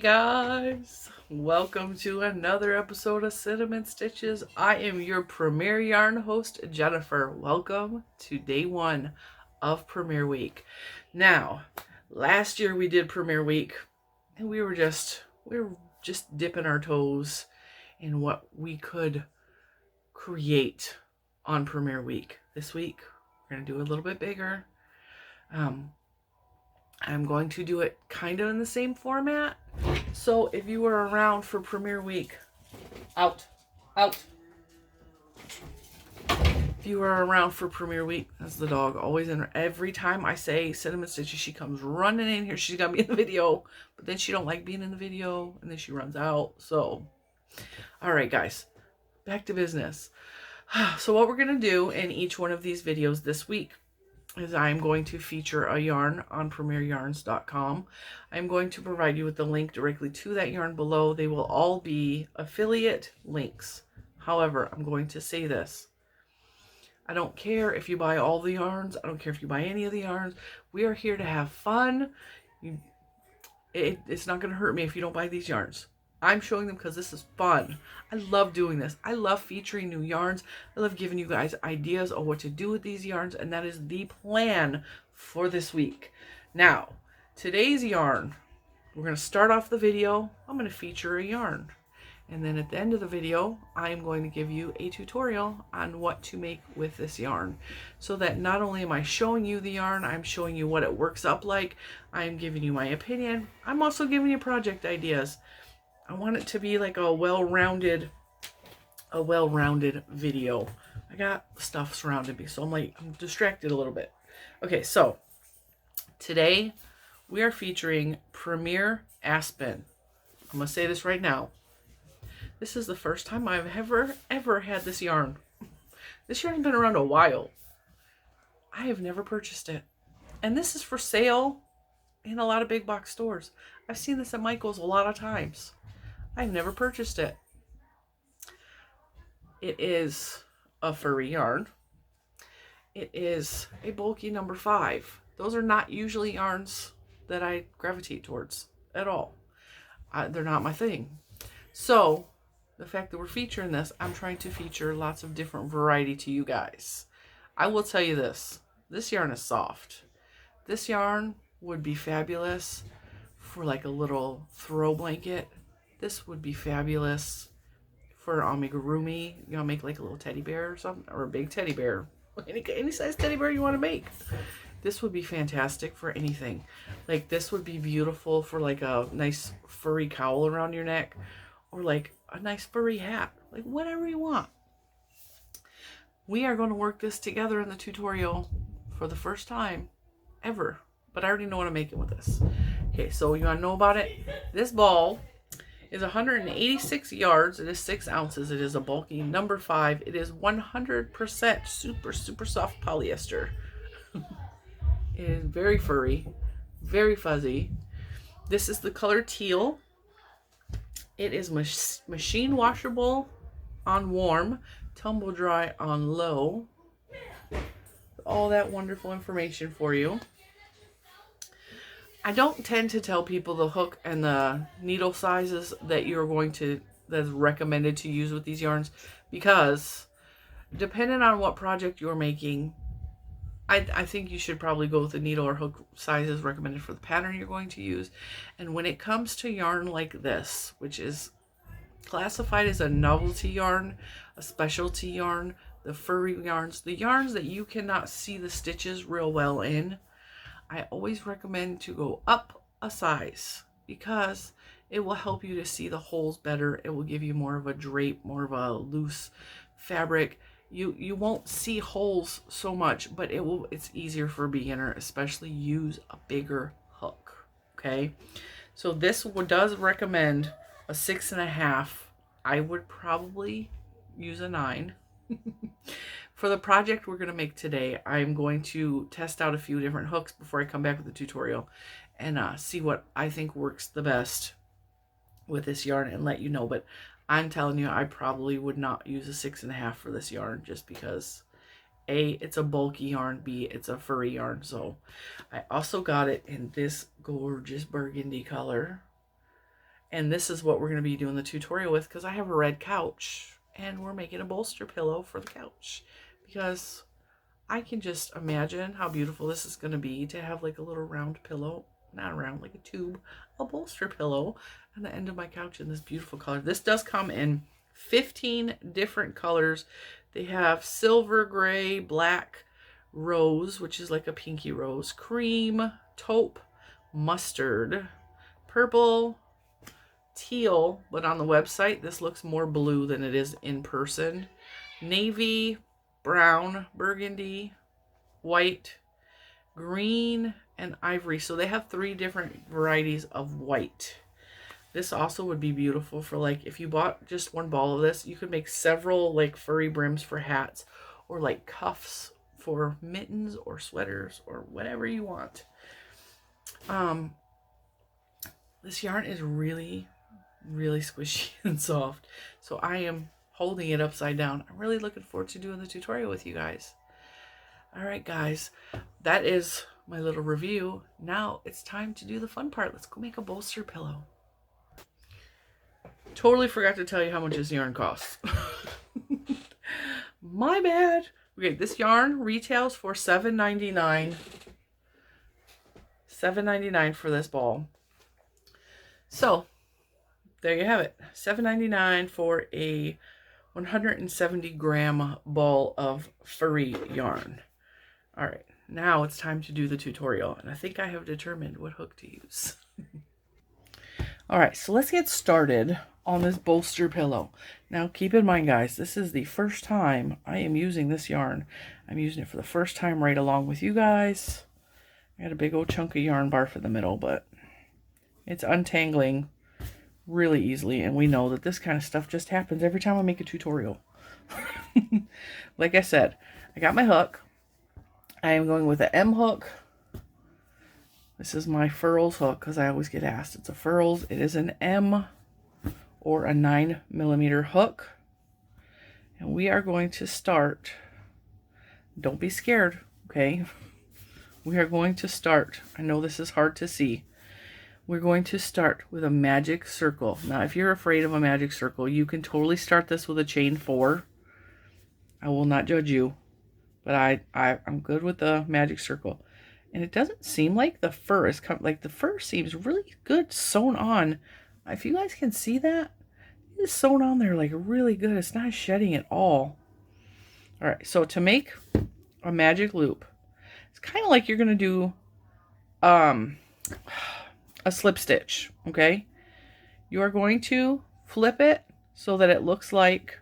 guys, welcome to another episode of Cinnamon Stitches. I am your Premier Yarn host, Jennifer. Welcome to day one of Premier Week. Now, last year we did Premier Week and we were just dipping our toes in what we could create on Premier Week. This week we're going to do a little bit bigger. I'm going to do it kind of in the same format. So if you were around for Premier Week, out. If you were around for Premier Week, that's the dog always in. Every time I say Cinnamon Stitches, she comes running in here. She's got me in the video, but then she don't like being in the video, and then she runs out. So, all right, guys, back to business. So what we're gonna do in each one of these videos this week is I'm going to feature a yarn on premieryarns.com. I'm going to provide you with the link directly to that yarn below. They will all be affiliate links. However, I'm going to say this. I don't care if you buy all the yarns. I don't care if you buy any of the yarns. We are here to have fun. It's not going to hurt me if you don't buy these yarns. I'm showing them because this is fun. I love doing this. I love featuring new yarns. I love giving you guys ideas of what to do with these yarns, and that is the plan for this week. Now, today's yarn, we're going to start off the video. I'm going to feature a yarn. And then at the end of the video, I am going to give you a tutorial on what to make with this yarn. So that not only am I showing you the yarn, I'm showing you what it works up like. I'm giving you my opinion. I'm also giving you project ideas. I want it to be like a well-rounded video. I got stuff surrounding me, so I'm distracted a little bit. Okay, so today we are featuring Premier Aspen. I'm gonna say this right now. This is the first time I've ever had this yarn. This yarn's been around a while. I have never purchased it, and this is for sale in a lot of big box stores. I've seen this at Michael's a lot of times. I've never purchased it. It is a furry yarn. It is a bulky number 5. Those are not usually yarns that I gravitate towards at all. They're not my thing. So the fact that we're featuring this, I'm trying to feature lots of different variety to you guys. I will tell you this. This yarn is soft. This yarn would be fabulous for like a little throw blanket. This would be fabulous for amigurumi. You want to make like a little teddy bear or something, or a big teddy bear. Any size teddy bear you want to make. This would be fantastic for anything. Like this would be beautiful for like a nice furry cowl around your neck, or like a nice furry hat. Like whatever you want. We are going to work this together in the tutorial for the first time ever. But I already know what I'm making with this. Okay, so you want to know about it? This ball is 186 yards. It is 6 ounces. It is a bulky number 5. It is 100% super soft polyester. It is very furry, very fuzzy. This is the color teal. It is machine washable on warm, tumble dry on low. All that wonderful information for you. I don't tend to tell people the hook and the needle sizes that's recommended to use with these yarns, because depending on what project you're making, I think you should probably go with the needle or hook sizes recommended for the pattern you're going to use. And when it comes to yarn like this, which is classified as a novelty yarn, a specialty yarn, the furry yarns, the yarns that you cannot see the stitches real well in, I always recommend to go up a size, because it will help you to see the holes better. It will give you more of a drape, more of a loose fabric. You won't see holes so much, but it's easier for a beginner. Especially use a bigger hook. Okay, so this does recommend a 6.5. I would probably use a 9. For the project we're going to make today, I'm going to test out a few different hooks before I come back with the tutorial and see what I think works the best with this yarn and let you know. But I'm telling you, I probably would not use a 6.5 for this yarn, just because A, it's a bulky yarn, B, it's a furry yarn. So I also got it in this gorgeous burgundy color. And this is what we're going to be doing the tutorial with, because I have a red couch and we're making a bolster pillow for the couch, because I can just imagine how beautiful this is going to be to have like a little round pillow, not round, like a tube, a bolster pillow on the end of my couch in this beautiful color. This does come in 15 different colors. They have silver, gray, black, rose, which is like a pinky rose, cream, taupe, mustard, purple, teal, but on the website this looks more blue than it is in person, navy, brown, burgundy, white, green, and ivory. So they have 3 different varieties of white. This also would be beautiful for, like, if you bought just one ball of this, you could make several like furry brims for hats, or like cuffs for mittens or sweaters or whatever you want. This yarn is really, really squishy and soft, so I am holding it upside down. I'm really looking forward to doing the tutorial with you guys. All right, guys, that is my little review. Now it's time to do the fun part. Let's go make a bolster pillow. Totally forgot to tell you how much this yarn costs. My bad. Okay, this yarn retails for $7.99. $7.99 for this ball. So there you have it. $7.99 for a 170 gram ball of furry yarn. All right, now it's time to do the tutorial, and I think I have determined what hook to use. All right, so let's get started on this bolster pillow. Now keep in mind, guys, this is the first time I am using this yarn. I'm using it for the first time right along with you guys. I got a big old chunk of yarn barf in the middle, but it's untangling really easily, and we know that this kind of stuff just happens every time I make a tutorial. Like I said, I got my hook. I am going with an M hook. This is my Furls hook, because I always get asked. It's a Furls. It is an M or a 9mm hook. And we are going to start. Don't be scared, okay? We are going to start. I know this is hard to see. We're going to start with a magic circle. Now, if you're afraid of a magic circle, you can totally start this with a chain 4. I will not judge you, but I'm good with the magic circle. And it doesn't seem like the fur is like the fur seems really good sewn on. If you guys can see that, it is sewn on there like really good. It's not shedding at all. All right, so to make a magic loop, it's kind of like you're gonna do a slip stitch, okay? You are going to flip it so that it looks like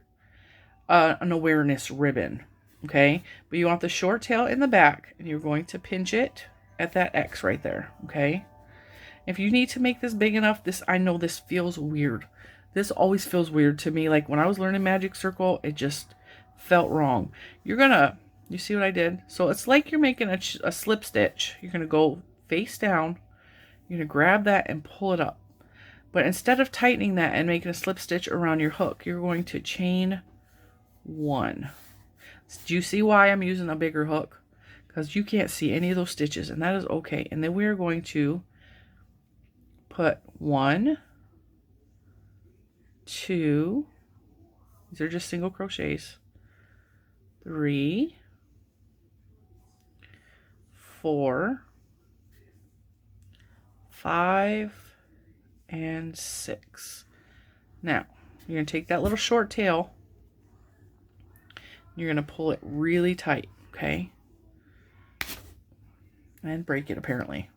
an awareness ribbon, okay? But you want the short tail in the back, and you're going to pinch it at that X right there, okay? If you need to make this big enough, I know this feels weird. This always feels weird to me. Like when I was learning magic circle, it just felt wrong. You see what I did? So it's like you're making a slip stitch. You're gonna go face down. You're going to grab that and pull it up. But instead of tightening that and making a slip stitch around your hook, you're going to chain 1. Do you see why I'm using a bigger hook? Because you can't see any of those stitches, and that is okay. And then we are going to put 1, 2, these are just single crochets, 3, 4, 5, and 6. Now, you're going to take that little short tail. You're going to pull it really tight, okay? And break it, apparently.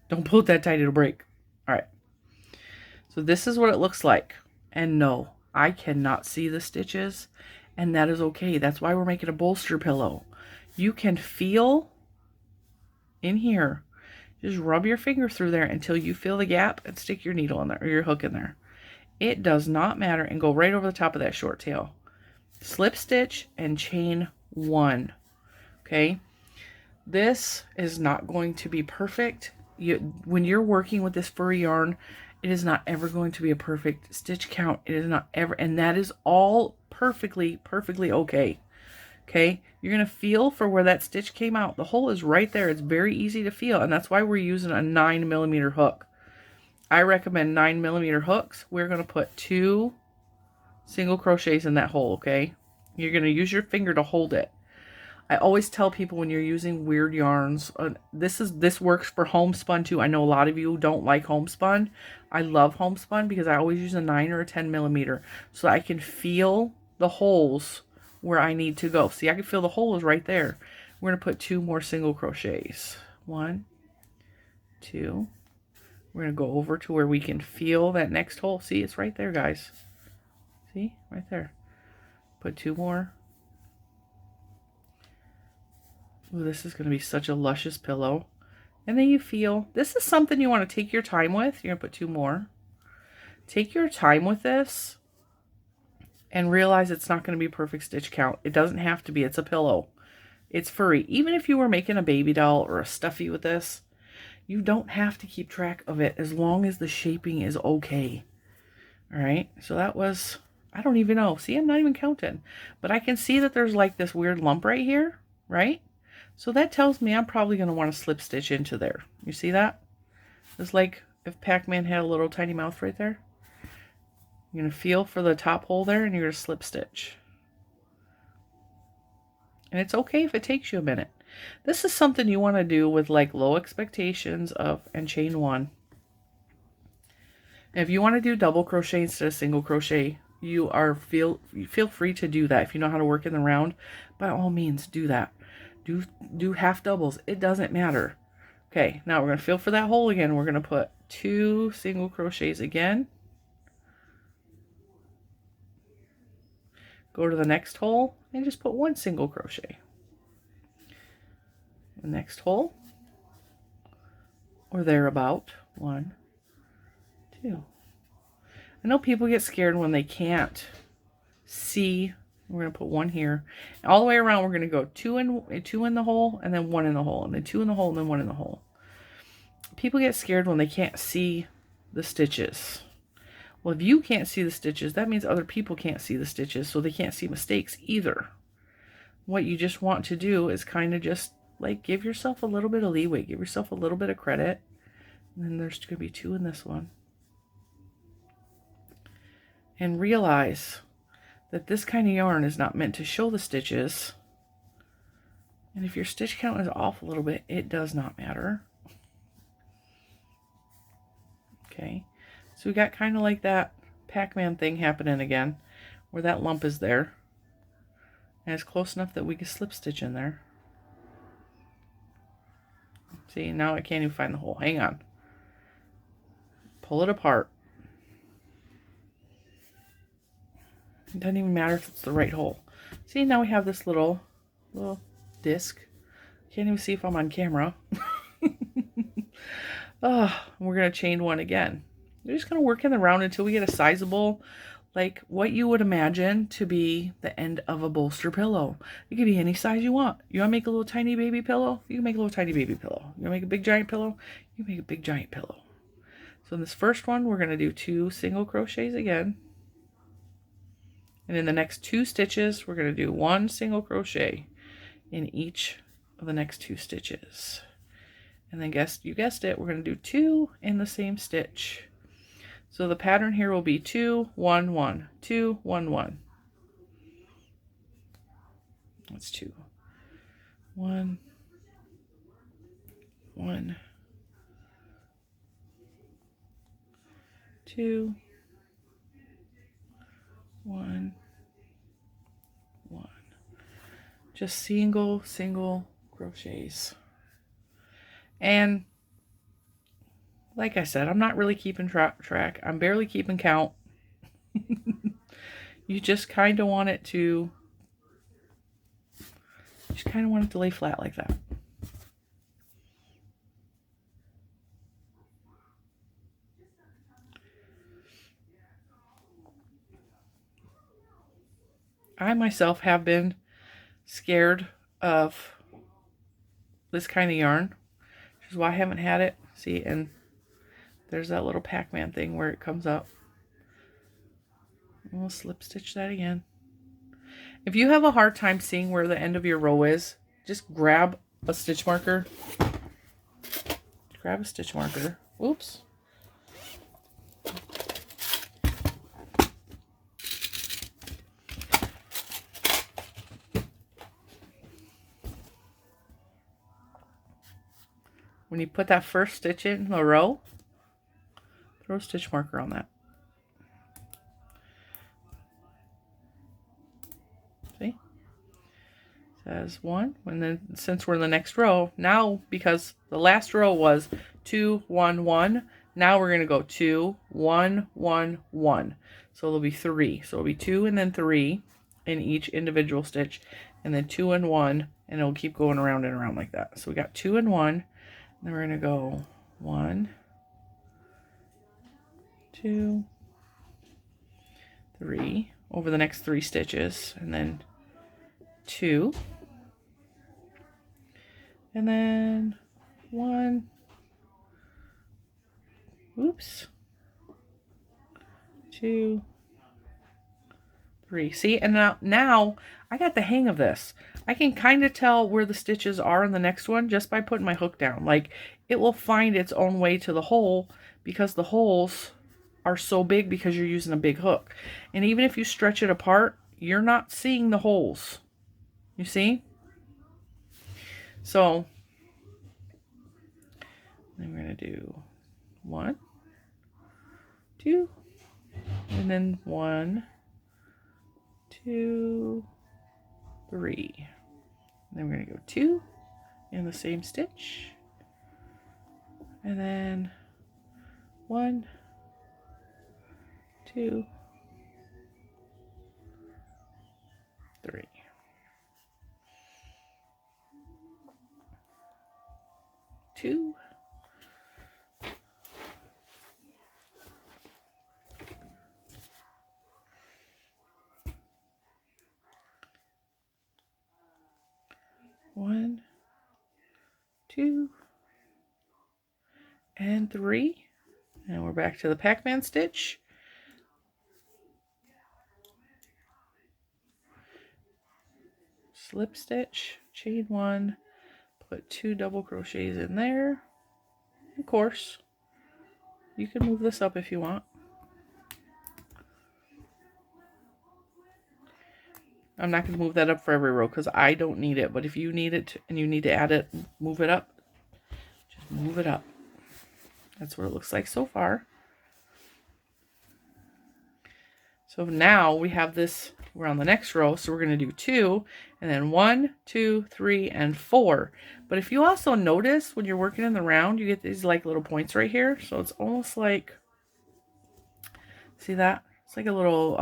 Don't pull it that tight, it'll break. All right. So this is what it looks like. And no, I cannot see the stitches, and that is okay. That's why we're making a bolster pillow. You can feel in here. Just rub your finger through there until you feel the gap and stick your needle in there, or your hook in there. It does not matter, and go right over the top of that short tail. Slip stitch and chain 1. Okay? This is not going to be perfect. When you're working with this furry yarn, it is not ever going to be a perfect stitch count. It is not ever, and that is all perfectly okay. Okay, you're going to feel for where that stitch came out. The hole is right there. It's very easy to feel, and that's why we're using a 9mm hook. I recommend 9mm hooks. We're going to put 2 single crochets in that hole, okay? You're going to use your finger to hold it. I always tell people when you're using weird yarns, this works for homespun too. I know a lot of you don't like homespun. I love homespun because I always use a 9 or a 10mm so I can feel the holes where I need to go. See, I can feel the holes right there. We're going to put 2 more single crochets. 1, 2. We're going to go over to where we can feel that next hole. See, it's right there, guys. See, right there. Put 2 more. Ooh, this is going to be such a luscious pillow. And then you feel, this is something you want to take your time with. You're going to put 2 more. Take your time with this and realize it's not going to be perfect stitch count. It doesn't have to be. It's a pillow. It's furry. Even if you were making a baby doll or a stuffy with this, you don't have to keep track of it as long as the shaping is okay. All right. So that was, I don't even know. See, I'm not even counting. But I can see that there's like this weird lump right here, right? So that tells me I'm probably going to want to slip stitch into there. You see that? It's like if Pac-Man had a little tiny mouth right there. You're going to feel for the top hole there and you're going to slip stitch. And it's okay if it takes you a minute. This is something you want to do with like low expectations of and chain 1. And if you want to do double crochet instead of single crochet, you feel free to do that. If you know how to work in the round, by all means do that. Do half doubles. It doesn't matter. Okay, now we're going to feel for that hole again. We're going to put 2 single crochets again. Go to the next hole and just put 1 single crochet. The next hole, or thereabout. 1, 2. I know people get scared when they can't see. We're going to put 1 here. All the way around, we're going to go 2 in the hole, and then 1 in the hole, and then 2 in the hole, and then 1 in the hole. People get scared when they can't see the stitches. Well, if you can't see the stitches, that means other people can't see the stitches, so they can't see mistakes either. What you just want to do is kind of just like give yourself a little bit of leeway, give yourself a little bit of credit. And then there's going to be 2 in this one. And realize that this kind of yarn is not meant to show the stitches. And if your stitch count is off a little bit, it does not matter. Okay, so we got kind of like that Pac-Man thing happening again, where that lump is there. And it's close enough that we can slip stitch in there. See, now I can't even find the hole. Hang on. Pull it apart. It doesn't even matter if it's the right hole. See, now we have this little disc. Can't even see if I'm on camera. We're going to chain 1 again. We're just going to work in the round until we get a sizable, like what you would imagine to be the end of a bolster pillow. It could be any size you want. You want to make a little tiny baby pillow? You can make a little tiny baby pillow. You want to make a big giant pillow? You can make a big giant pillow. So in this first one, we're going to do 2 single crochets again. And in the next 2 stitches, we're going to do 1 single crochet in each of the next 2 stitches. And then you guessed it, we're going to do 2 in the same stitch. So the pattern here will be 2, 1, 1, 2, 1, 1. That's 2. 1, 1, 2, 1, 1. Just single crochets. And like I said, I'm not really keeping track. I'm barely keeping count. You just kind of want it to lay flat like that. I myself have been scared of this kind of yarn, which is why I haven't had it. See, and there's that little Pac-Man thing where it comes up. And we'll slip stitch that again. If you have a hard time seeing where the end of your row is, just grab a stitch marker. Grab a stitch marker. Oops. when you put that first stitch in the row, throw a stitch marker on that. See? Says 1, and then since we're in the next row, now because the last row was 2, 1, 1, now we're going to go 2, 1, 1, 1. So it'll be 3. So it'll be 2 and then 3 in each individual stitch, and then 2 and 1, and it'll keep going around and around like that. So we got 2 and 1, and then we're going to go 1, 2, 3 over the next 3 stitches, and then 2, and then 1, oops, 2, 3. See, and now I got the hang of this. I can kind of tell where the stitches are in the next one just by putting my hook down. Like, it will find its own way to the hole because the holes are so big because you're using a big hook. And even if you stretch it apart, you're not seeing the holes. You see? So then we're going to do 1, 2, and then 1, 2, 3. And then we're going to go 2 in the same stitch. And then 1, 2, 3. 2, 1, 2, and 3. And we're back to the Pac-Man stitch. Slip stitch, chain 1, put 2 double crochets in there. Of course, you can move this up if you want. I'm not going to move that up for every row because I don't need it, but if you need it and you need to add it, move it up. Just move it up. That's what it looks like so far. So now we have this, we're on the next row, so we're going to do 2, and then 1, 2, 3, and 4. But if you also notice, when you're working in the round, you get these like little points right here. So it's almost like, see that? It's like a little,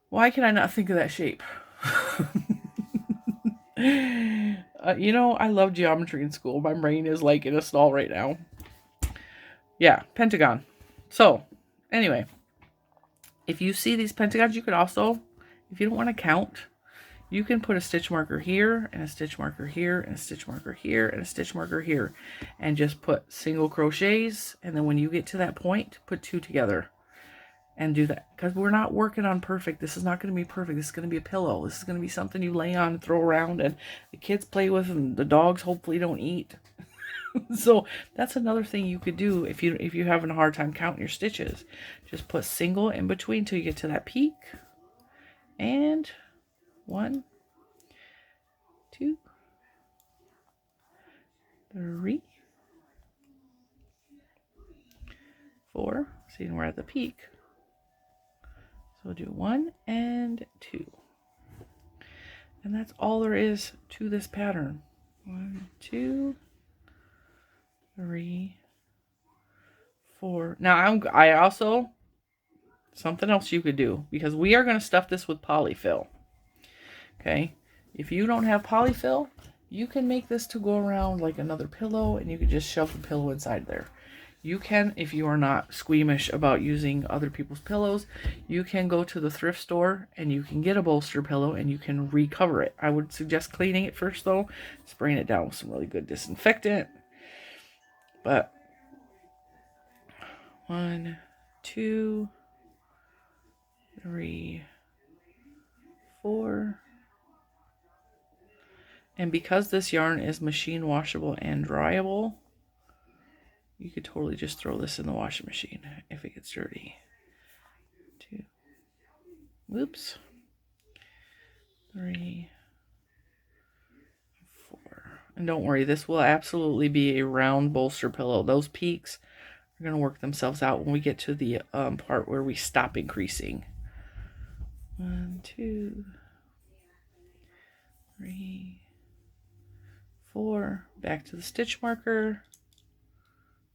why can I not think of that shape? You know, I love geometry in school. My brain is like in a stall right now. Yeah, pentagon. So, anyway, if you see these pentagons, you could also, if you don't want to count, you can put a stitch marker here, and a stitch marker here, and a stitch marker here, and a stitch marker here, and just put single crochets, and then when you get to that point, put 2 together. And do that, because we're not working on perfect. This is not going to be perfect. This is going to be a pillow. This is going to be something you lay on and throw around and the kids play with, and the dogs hopefully don't eat. So that's another thing you could do if you're having a hard time counting your stitches. Just put single in between till you get to that peak. And 1, 2, 3, 4. See, we're at the peak. So we'll do 1 and 2. And that's all there is to this pattern. 1, 2, 3, 4. Now I also, something else you could do, because we are going to stuff this with polyfill. Okay. If you don't have polyfill, you can make this to go around like another pillow, and you can just shove the pillow inside there. You can, if you are not squeamish about using other people's pillows, you can go to the thrift store and you can get a bolster pillow and you can recover it. I would suggest cleaning it first though, spraying it down with some really good disinfectant. But 1, 2, 3, 4. And because this yarn is machine washable and dryable, you could totally just throw this in the washing machine if it gets dirty. 2, whoops, 3, 4. And don't worry, this will absolutely be a round bolster pillow. Those peaks are going to work themselves out when we get to the part where we stop increasing. 1, 2, 3, 4. Back to the stitch marker.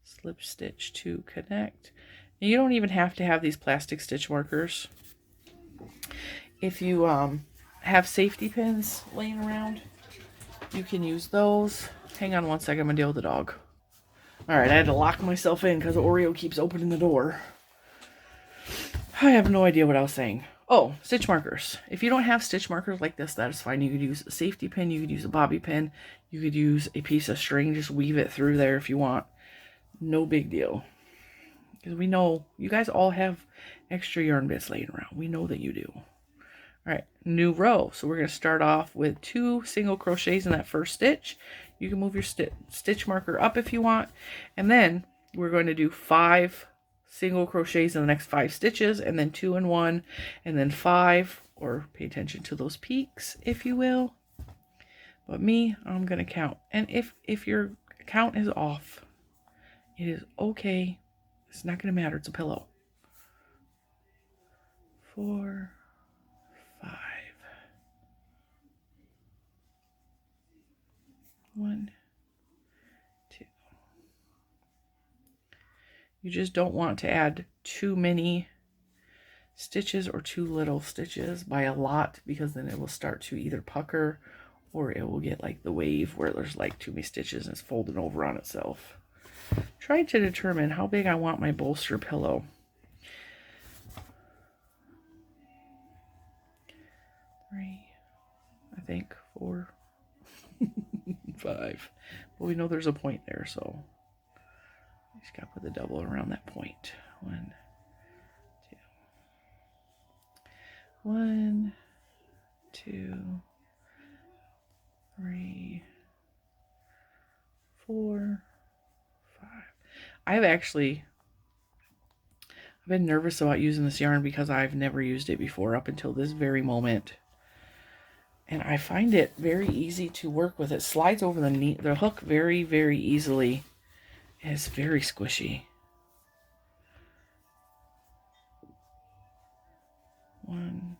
Slip stitch to connect. And you don't even have to have these plastic stitch markers. If you have safety pins laying around, you can use those. Hang on one second, I'm going to deal with the dog. Alright, I had to lock myself in because Oreo keeps opening the door. I have no idea what I was saying. Oh, stitch markers. If you don't have stitch markers like this, that is fine. You could use a safety pin, you could use a bobby pin, you could use a piece of string, just weave it through there if you want. No big deal. Because we know you guys all have extra yarn bits laying around. We know that you do. Alright, new row. So we're going to start off with 2 single crochets in that first stitch. You can move your stitch marker up if you want. And then we're going to do 5 single crochets in the next 5 stitches, and then 2 and 1, and then 5, or pay attention to those peaks, if you will. But me, I'm going to count. And if your count is off, it is okay. It's not going to matter. It's a pillow. 4, 5. 1, 2. You just don't want to add too many stitches or too little stitches by a lot, because then it will start to either pucker or it will get like the wave where there's like too many stitches and it's folding over on itself. Trying to determine how big I want my bolster pillow. 3, I think 4, 5. But we know there's a point there, so I just gotta put the double around that point. 1, 2. 1, 2, 3, 4, 5. I've been nervous about using this yarn because I've never used it before up until this very moment. And I find it very easy to work with. It slides over the hook very, very easily. And it's very squishy. 1,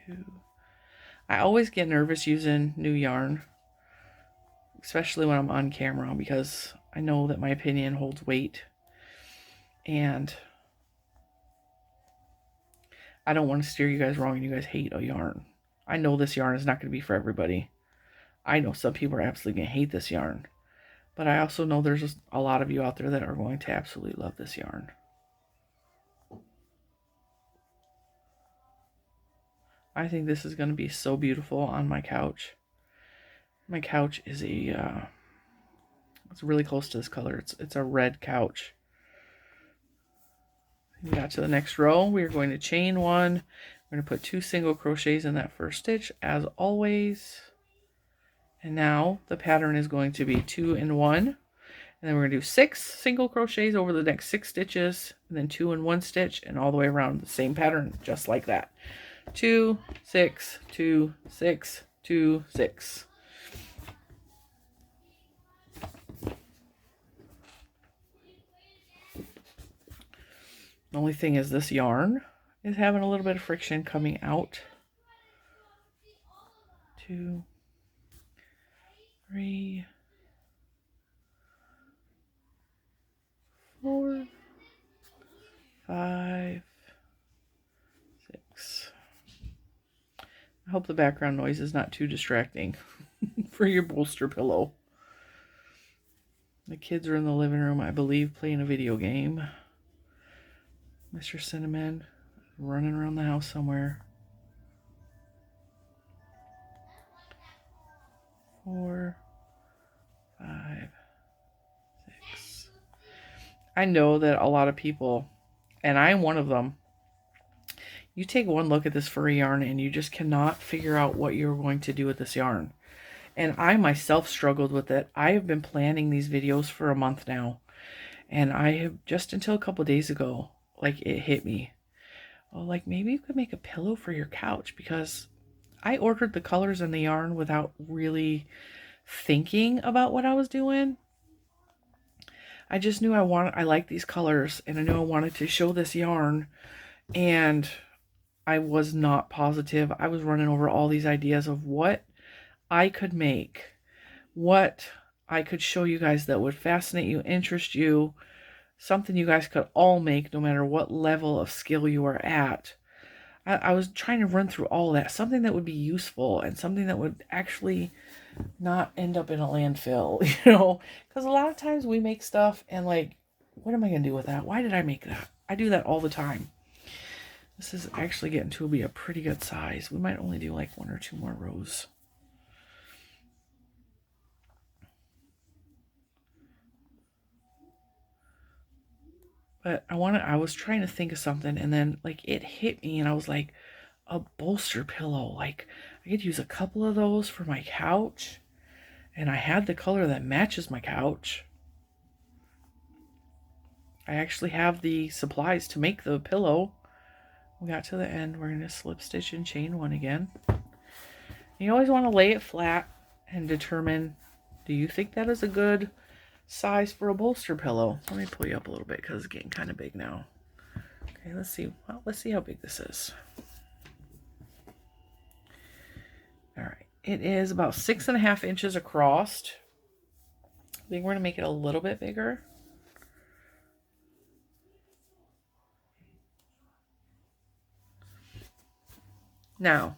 2. I always get nervous using new yarn, especially when I'm on camera, because I know that my opinion holds weight. And I don't want to steer you guys wrong and you guys hate a yarn. I know this yarn is not going to be for everybody. I know some people are absolutely going to hate this yarn. But I also know there's a lot of you out there that are going to absolutely love this yarn. I think this is going to be so beautiful on my couch. My couch is it's really close to this color. It's a red couch. We got to the next row. We're going to chain 1. We're going to put 2 single crochets in that first stitch, as always. And now the pattern is going to be 2 and 1. And then we're going to do 6 single crochets over the next 6 stitches, and then 2 and 1 stitch, and all the way around the same pattern, just like that. 2, 6, 2, 6, 2, 6. The only thing is this yarn is having a little bit of friction coming out. 2, 3, 4, 5, 6. I hope the background noise is not too distracting for your bolster pillow. The kids are in the living room, I believe, playing a video game. Mr. Cinnamon running around the house somewhere. 4, 5, 6. I know that a lot of people, and I'm one of them, you take one look at this furry yarn and you just cannot figure out what you're going to do with this yarn. And I myself struggled with it. I have been planning these videos for a month now. And I have, just until a couple days ago, like it hit me. Oh, like maybe you could make a pillow for your couch, because I ordered the colors and the yarn without really thinking about what I was doing. I just knew I liked these colors, and I knew I wanted to show this yarn, and I was not positive. I was running over all these ideas of what I could make, what I could show you guys that would fascinate you, interest you, something you guys could all make no matter what level of skill you are at. I was trying to run through all that, something that would be useful and something that would actually not end up in a landfill, you know, because a lot of times we make stuff and like, what am I going to do with that? Why did I make that? I do that all the time. This is actually getting to be a pretty good size. We might only do like 1 or 2 more rows. But I was trying to think of something, and then like it hit me, and I was like, a bolster pillow. Like I could use a couple of those for my couch, and I had the color that matches my couch. I actually have the supplies to make the pillow. We got to the end. We're going to slip stitch and chain 1 again. You always want to lay it flat and determine, do you think that is a good size for a bolster pillow? Let me pull you up a little bit because it's getting kind of big now. Okay, let's see. Well, let's see how big this is. All right, it is about 6.5 inches across. I think we're going to make it a little bit bigger. Now,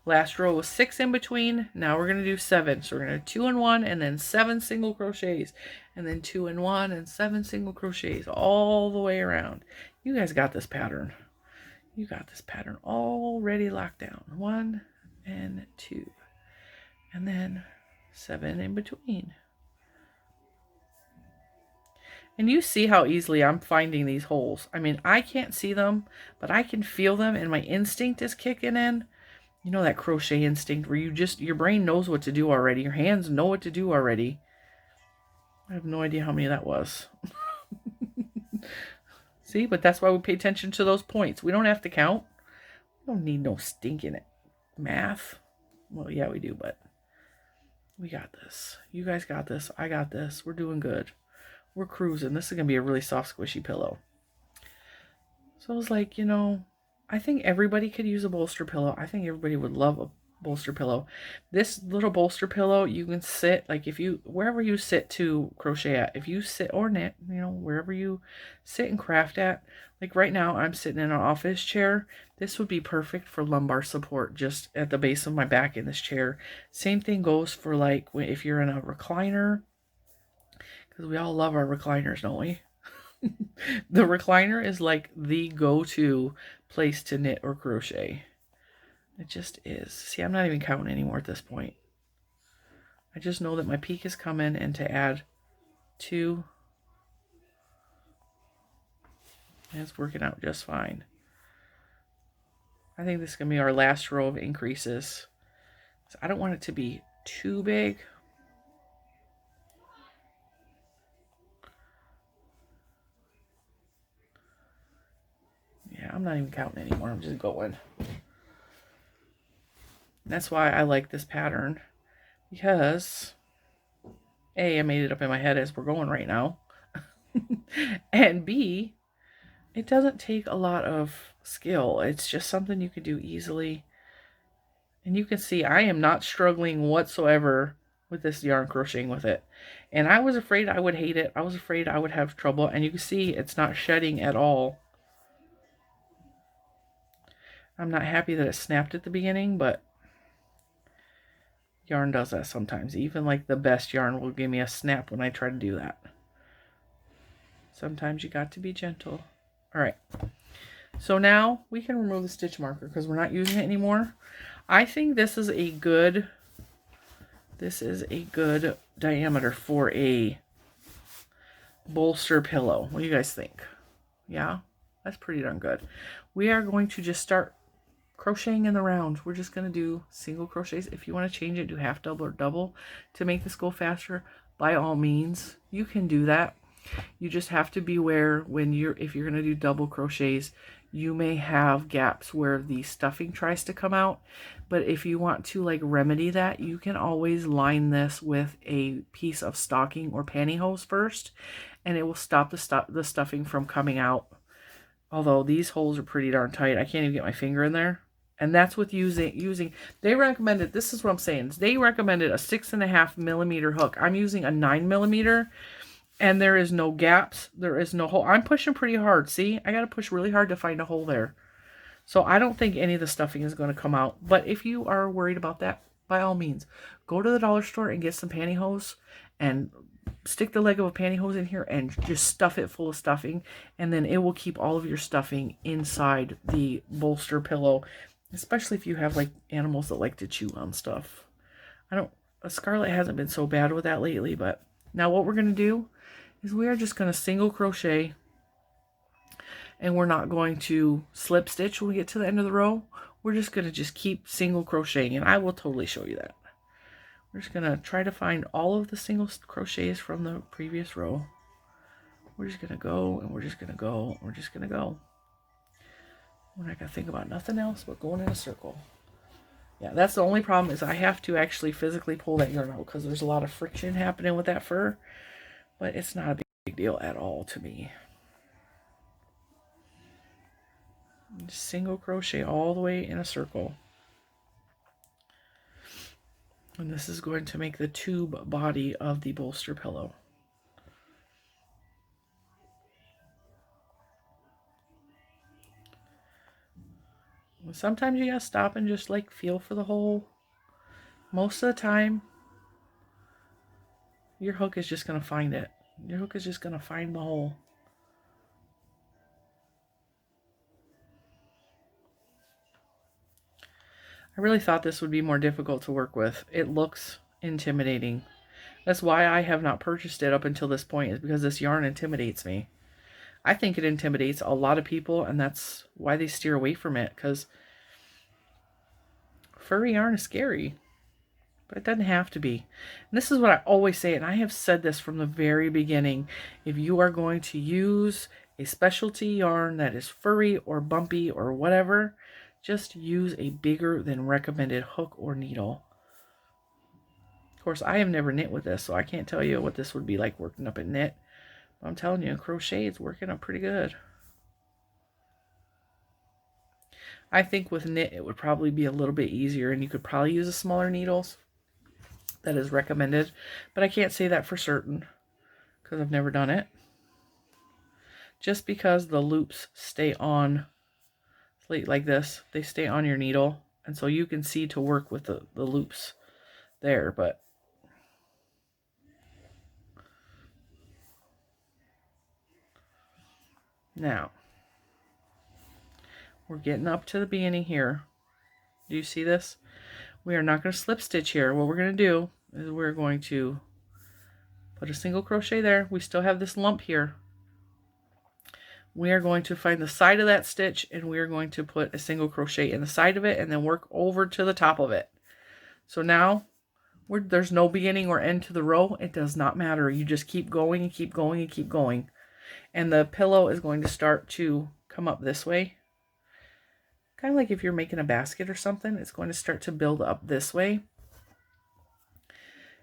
last row was 6 in between. Now we're going to do 7. So we're going to do 2 and 1 and then 7 single crochets. And then 2 and 1 and 7 single crochets all the way around. You guys got this pattern. You got this pattern already locked down. 1 and 2. And then 7 in between. And you see how easily I'm finding these holes. I mean, I can't see them, but I can feel them, and my instinct is kicking in. You know that crochet instinct where your brain knows what to do already. Your hands know what to do already. I have no idea how many that was. See, but that's why we pay attention to those points. We don't have to count. We don't need no stinking math. Well, yeah, we do, but we got this. You guys got this. I got this. We're doing good. We're cruising. This is going to be a really soft, squishy pillow. So I was like, you know, I think everybody could use a bolster pillow. I think everybody would love a bolster pillow. This little bolster pillow, you can sit, like wherever you sit to crochet at, if you sit or knit, you know, wherever you sit and craft at. Like right now, I'm sitting in an office chair. This would be perfect for lumbar support, just at the base of my back in this chair. Same thing goes for like if you're in a recliner. Because we all love our recliners, don't we? The recliner is like the go-to place to knit or crochet. It just is. See, I'm not even counting anymore at this point. I just know that my peak is coming, and to add 2, and it's working out just fine. I think this is going to be our last row of increases. So I don't want it to be too big. Yeah, I'm not even counting anymore. I'm just going. That's why I like this pattern. Because, A, I made it up in my head as we're going right now. And B, it doesn't take a lot of skill. It's just something you could do easily. And you can see I am not struggling whatsoever with this yarn crocheting with it. And I was afraid I would hate it. I was afraid I would have trouble. And you can see it's not shedding at all. I'm not happy that it snapped at the beginning, but yarn does that sometimes. Even like the best yarn will give me a snap when I try to do that. Sometimes you got to be gentle. All right. So now we can remove the stitch marker because we're not using it anymore. I think this is a good diameter for a bolster pillow. What do you guys think? Yeah, that's pretty darn good. We are going to just start crocheting in the round. We're just going to do single crochets. If you want to change it, do half double or double to make this go faster, by all means, you can do that. You just have to beware when if you're going to do double crochets, you may have gaps where the stuffing tries to come out. But if you want to like remedy that, you can always line this with a piece of stocking or pantyhose first, and it will stop the stuffing from coming out. Although these holes are pretty darn tight. I can't even get my finger in there. And that's with using they recommended, this is what I'm saying, they recommended a 6.5 millimeter hook. I'm using a 9 millimeter, and there is no gaps. There is no hole. I'm pushing pretty hard. See, I got to push really hard to find a hole there. So I don't think any of the stuffing is going to come out. But if you are worried about that, by all means, go to the dollar store and get some pantyhose and stick the leg of a pantyhose in here and just stuff it full of stuffing. And then it will keep all of your stuffing inside the bolster pillow, especially if you have like animals that like to chew on stuff. Scarlett hasn't been so bad with that lately, but now what we're going to do is we are just going to single crochet, and we're not going to slip stitch when we get to the end of the row. We're just going to just keep single crocheting, and I will totally show you that. We're just going to try to find all of the single crochets from the previous row. We're just going to go, and we're just going to go, and we're just going to go. We're not going to think about nothing else but going in a circle. Yeah, that's the only problem, is I have to actually physically pull that yarn out because there's a lot of friction happening with that fur. But it's not a big deal at all to me. Just single crochet all the way in a circle. And this is going to make the tube body of the bolster pillow. Sometimes you gotta stop and just like feel for the hole. Most of the time, your hook is just gonna find it. Your hook is just gonna find the hole. I really thought this would be more difficult to work with. It looks intimidating. That's why I have not purchased it up until this point, is because this yarn intimidates me. I think it intimidates a lot of people, and that's why they steer away from it, because furry yarn is scary. But it doesn't have to be. And this is what I always say, and I have said this from the very beginning. If you are going to use a specialty yarn that is furry or bumpy or whatever, just use a bigger than recommended hook or needle. Of course, I have never knit with this, so I can't tell you what this would be like working up at knit. But I'm telling you, crochet is working up pretty good. I think with knit, it would probably be a little bit easier, and you could probably use a smaller needles. That is recommended, but I can't say that for certain because I've never done it. Just because the loops stay on like this, they stay on your needle, and so you can see to work with the loops there. But now we're getting up to the beginning here. Do you see this? We are not going to slip stitch here. What we're going to do is we're going to put a single crochet there. We still have this lump here. We are going to find the side of that stitch, and we are going to put a single crochet in the side of it and then work over to the top of it. So now there's no beginning or end to the row. It does not matter. You just keep going and keep going and keep going. And the pillow is going to start to come up this way. Kind of like if you're making a basket or something, it's going to start to build up this way.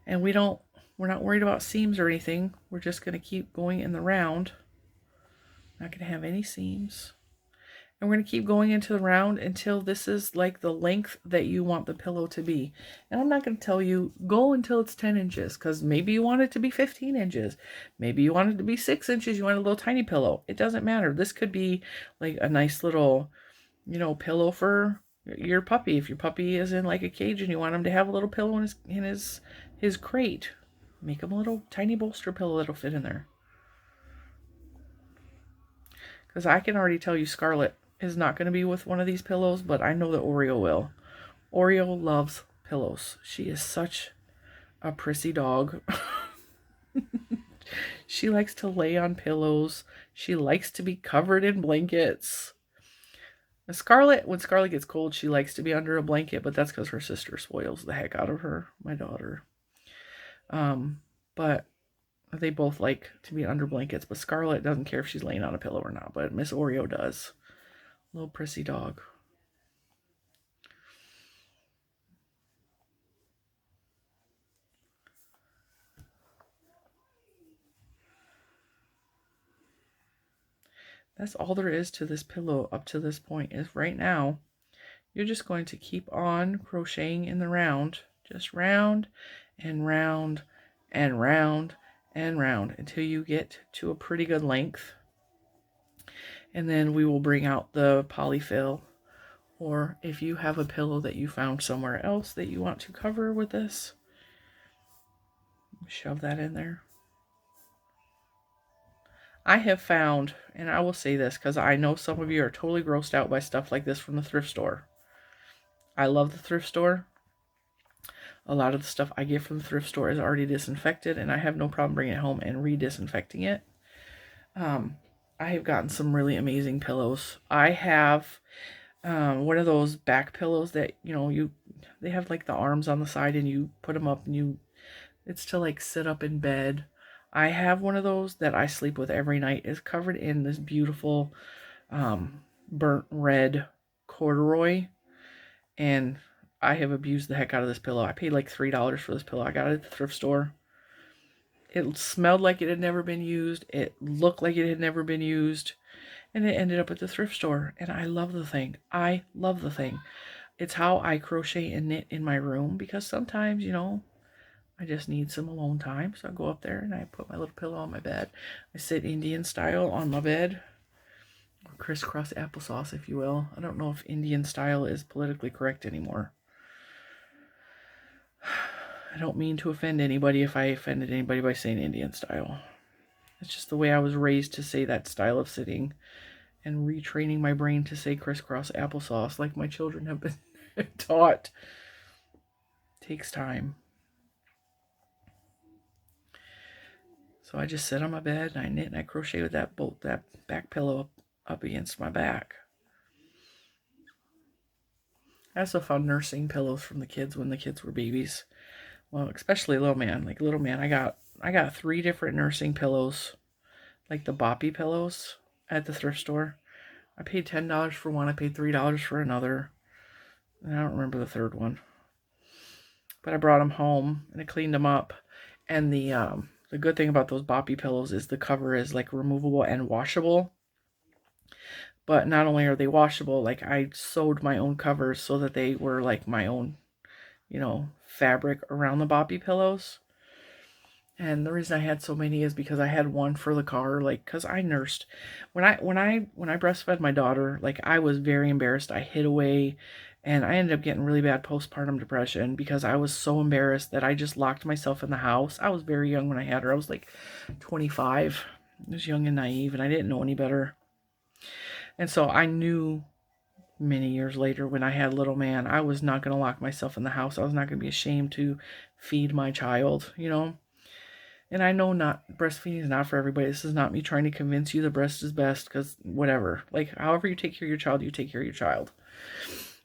And we're not worried about seams or anything. We're just going to keep going in the round. Not going to have any seams. And we're going to keep going into the round until this is like the length that you want the pillow to be. And I'm not going to tell you go until it's 10 inches, because maybe you want it to be 15 inches. Maybe you want it to be 6 inches. You want a little tiny pillow. It doesn't matter. This could be like a nice little, pillow for your puppy. If your puppy is in like a cage and you want him to have a little pillow in his crate, make him a little tiny bolster pillow that'll fit in there. Because I can already tell you Scarlett is not going to be with one of these pillows, but I know that Oreo will. Oreo loves pillows. She is such a prissy dog. She likes to lay on pillows. She likes to be covered in blankets. When Scarlett gets cold, she likes to be under a blanket, but that's because her sister spoils the heck out of her, my daughter. But They both like to be under blankets, but Scarlett doesn't care if she's laying on a pillow or not, but Miss Oreo does. Little prissy dog. That's all there is to this pillow up to this point. Is right now you're just going to keep on crocheting in the round, just round and round and round and round until you get to a pretty good length. And then we will bring out the polyfill, or if you have a pillow that you found somewhere else that you want to cover with this, shove that in there. I have found, and I will say this because I know some of you are totally grossed out by stuff like this from the thrift store. I love the thrift store. A lot of the stuff I get from the thrift store is already disinfected, and I have no problem bringing it home and re-disinfecting it. I have gotten some really amazing pillows. I have one of those back pillows that, they have like the arms on the side and you put them up and it's to like sit up in bed. I have one of those that I sleep with every night. It's covered in this beautiful burnt red corduroy, and I have abused the heck out of this pillow. I paid like $3 for this pillow. I got it at the thrift store. It smelled like it had never been used. It looked like it had never been used. And it ended up at the thrift store. And I love the thing. I love the thing. It's how I crochet and knit in my room, because sometimes, I just need some alone time. So I go up there and I put my little pillow on my bed. I sit Indian style on my bed. Or crisscross applesauce, if you will. I don't know if Indian style is politically correct anymore. I don't mean to offend anybody if I offended anybody by saying Indian style. It's just the way I was raised to say that style of sitting, and retraining my brain to say crisscross applesauce like my children have been taught takes time. So I just sit on my bed and I knit and I crochet with that back pillow up against my back. I also found nursing pillows from the kids when the kids were babies. Well, especially little man. Like little man, I got 3 different nursing pillows, like the boppy pillows at the thrift store. I paid $10 for one. I paid $3 for another. And I don't remember the third one. But I brought them home and I cleaned them up. And the good thing about those boppy pillows is the cover is like removable and washable. But not only are they washable, like I sewed my own covers so that they were like my own, fabric around the boppy pillows. And the reason I had so many is because I had one for the car, like, cause I nursed when I breastfed my daughter. Like, I was very embarrassed. I hid away, and I ended up getting really bad postpartum depression because I was so embarrassed that I just locked myself in the house. I was very young when I had her. I was like 25. I was young and naive, and I didn't know any better. And so I knew many years later when I had little man, I was not going to lock myself in the house. I was not going to be ashamed to feed my child, And I know not breastfeeding is not for everybody. This is not me trying to convince you the breast is best, because whatever. Like, however you take care of your child, you take care of your child.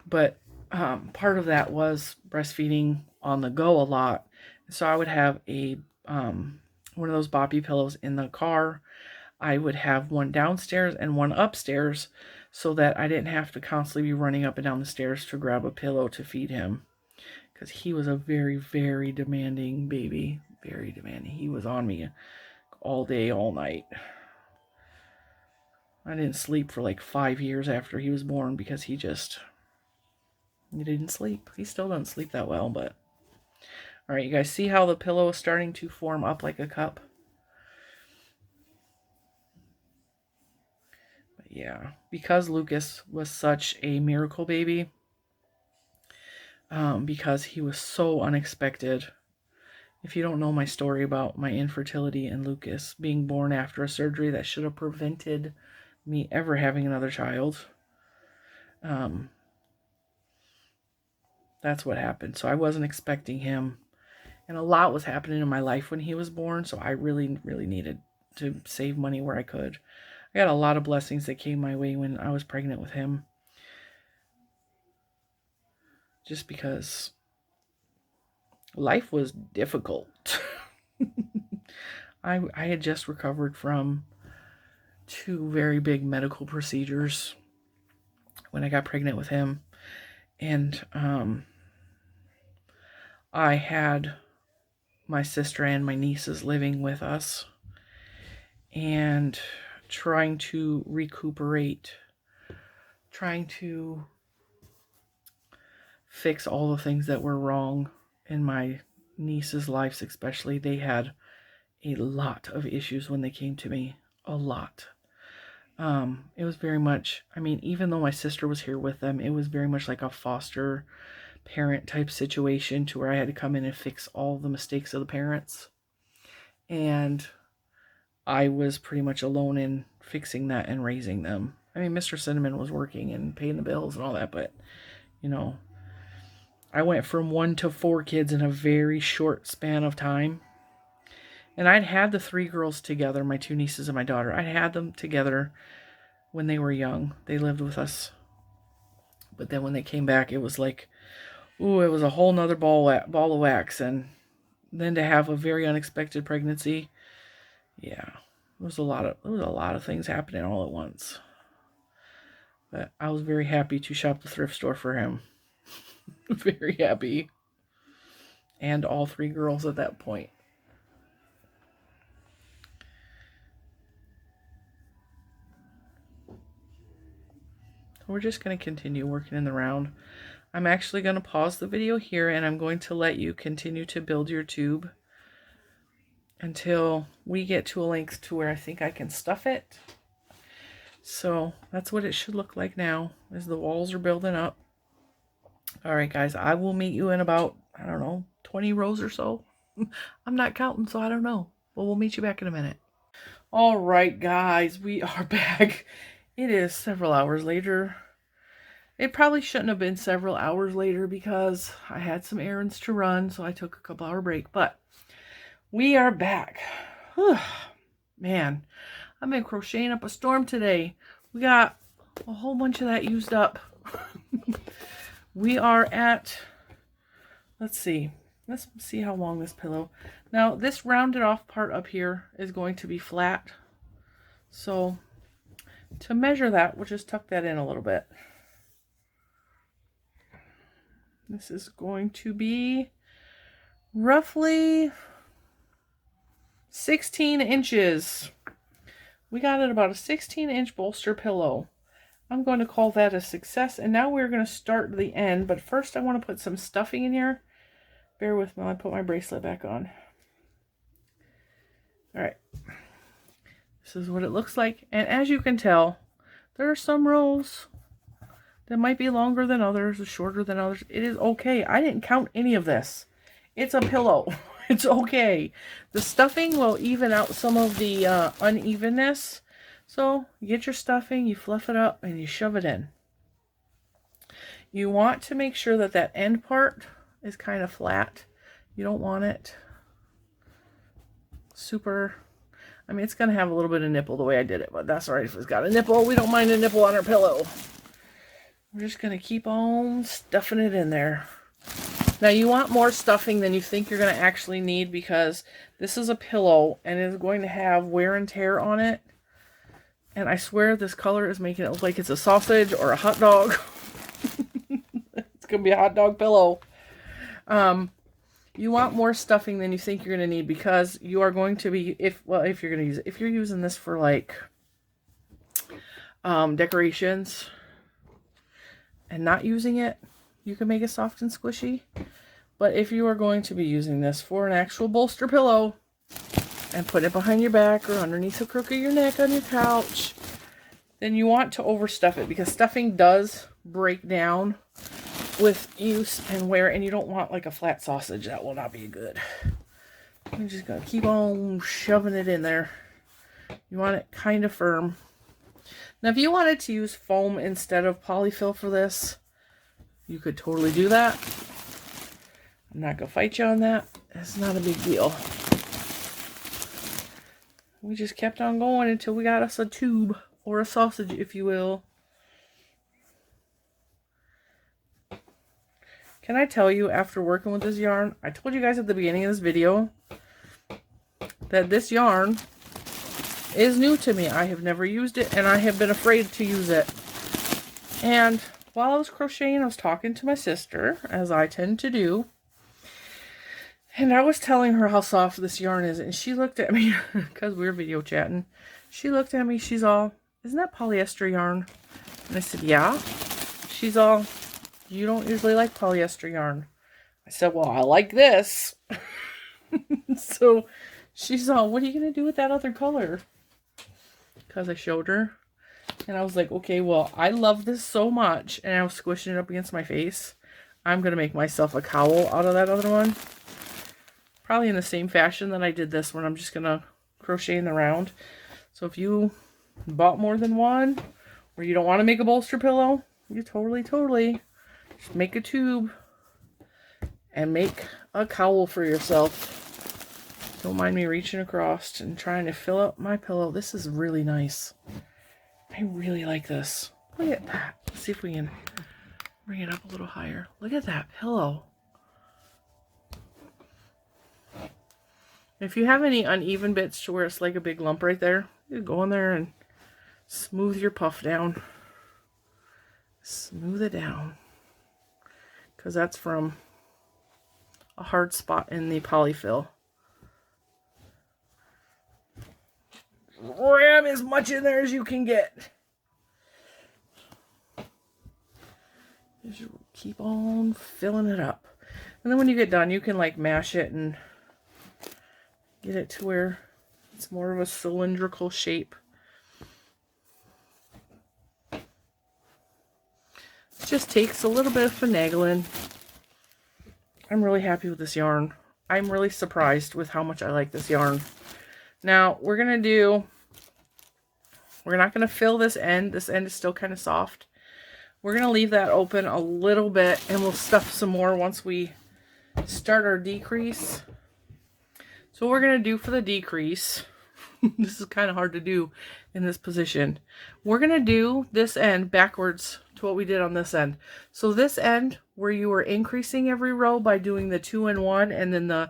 But part of that was breastfeeding on the go a lot. So I would have a one of those boppy pillows in the car. I would have one downstairs and one upstairs so that I didn't have to constantly be running up and down the stairs to grab a pillow to feed him, because he was a very, very demanding baby. Very demanding. He was on me all day, all night. I didn't sleep for like 5 years after he was born because he didn't sleep. He still doesn't sleep that well, but... Alright, you guys see how the pillow is starting to form up like a cup? But yeah, because Lucas was such a miracle baby, because he was so unexpected. If you don't know my story about my infertility and Lucas being born after a surgery that should have prevented me ever having another child, that's what happened. So I wasn't expecting him. And a lot was happening in my life when he was born, so I really, really needed to save money where I could. I got a lot of blessings that came my way when I was pregnant with him. Just because life was difficult. I had just recovered from 2 very big medical procedures when I got pregnant with him. And I had my sister and my nieces living with us and trying to recuperate, trying to fix all the things that were wrong in my nieces' lives, especially. They had a lot of issues when they came to me. A lot. It was very much, I mean, even though my sister was here with them, it was very much like a foster parent type situation to where I had to come in and fix all the mistakes of the parents. And I was pretty much alone in fixing that and raising them. I mean, Mr. Cinnamon was working and paying the bills and all that, but, you know, I went from 1 to 4 kids in a very short span of time. And I'd had the 3 girls together, my 2 nieces and my daughter. I'd had them together when they were young. They lived with us. But then when they came back, it was like, ooh, it was a whole nother ball of wax. And then to have a very unexpected pregnancy, yeah, there was a lot of things happening all at once. But I was very happy to shop the thrift store for him. Very happy. And all 3 girls at that point. We're just going to continue working in the round. I'm actually going to pause the video here and I'm going to let you continue to build your tube until we get to a length to where I think I can stuff it. So that's what it should look like now as the walls are building up. All right, guys, I will meet you in about, I don't know, 20 rows or so. I'm not counting, so I don't know. But we'll meet you back in a minute. All right, guys, we are back. It is several hours later. It probably shouldn't have been several hours later because I had some errands to run, so I took a couple-hour break. But we are back. Whew. Man, I've been crocheting up a storm today. We got a whole bunch of that used up. We are at, let's see how long this pillow. Now, this rounded off part up here is going to be flat. So, to measure that, we'll just tuck that in a little bit. This is going to be roughly 16 inches. We got it about a 16-inch bolster pillow. I'm going to call that a success. And now we're going to start the end. But first I want to put some stuffing in here. Bear with me while I put my bracelet back on. Alright. This is what it looks like. And as you can tell, there are some rows that might be longer than others, or shorter than others. It is okay. I didn't count any of this. It's a pillow. It's okay. The stuffing will even out some of the unevenness. So you get your stuffing, you fluff it up, and you shove it in. You want to make sure that that end part is kind of flat. You don't want it super... I mean, it's going to have a little bit of nipple the way I did it, but that's all right if it's got a nipple. We don't mind a nipple on our pillow. We're just going to keep on stuffing it in there. Now, you want more stuffing than you think you're going to actually need because this is a pillow and it's going to have wear and tear on it. And I swear this color is making it look like it's a sausage or a hot dog. It's going to be a hot dog pillow. You want more stuffing than you think you're going to need because you are going to be, if you're going to use it, if you're using this for like decorations and not using it, you can make it soft and squishy. But if you are going to be using this for an actual bolster pillow and put it behind your back or underneath the crook of your neck on your couch, then you want to overstuff it because stuffing does break down with use and wear, and you don't want like a flat sausage. That will not be good. I'm just going to keep on shoving it in there. You want it kind of firm. Now, if you wanted to use foam instead of polyfill for this, you could totally do that. I'm not going to fight you on that. It's not a big deal. We just kept on going until we got us a tube, or a sausage, if you will. Can I tell you, after working with this yarn, I told you guys at the beginning of this video, that this yarn is new to me. I have never used it, and I have been afraid to use it. And while I was crocheting, I was talking to my sister, as I tend to do. And I was telling her how soft this yarn is, and she looked at me, because we were video chatting. She looked at me, she's all, isn't that polyester yarn? And I said, yeah. She's all, you don't usually like polyester yarn. I said, well, I like this. So she's all, what are you going to do with that other color? Because I showed her. And I was like, okay, well, I love this so much. And I was squishing it up against my face. I'm going to make myself a cowl out of that other one. Probably in the same fashion that I did this one. I'm just going to crochet in the round. So if you bought more than one, or you don't want to make a bolster pillow, you totally just make a tube and make a cowl for yourself. Don't mind me reaching across and trying to fill up my pillow. This is really nice. I really like this. Look at that. Let's see if we can bring it up a little higher. Look at that pillow. If you have any uneven bits to where it's like a big lump right there, you go in there and smooth your puff down. Smooth it down. Because that's from a hard spot in the polyfill. Ram as much in there as you can get. Just keep on filling it up. And then when you get done, you can like mash it and get it to where it's more of a cylindrical shape. It just takes a little bit of finagling. I'm really happy with this yarn. I'm really surprised with how much I like this yarn. Now, we're not going to fill this end. This end is still kind of soft. We're going to leave that open a little bit, and we'll stuff some more once we start our decrease. So what we're going to do for the decrease, this is kind of hard to do in this position. We're going to do this end backwards to what we did on this end. So this end, where you were increasing every row by doing the 2 and 1, and then the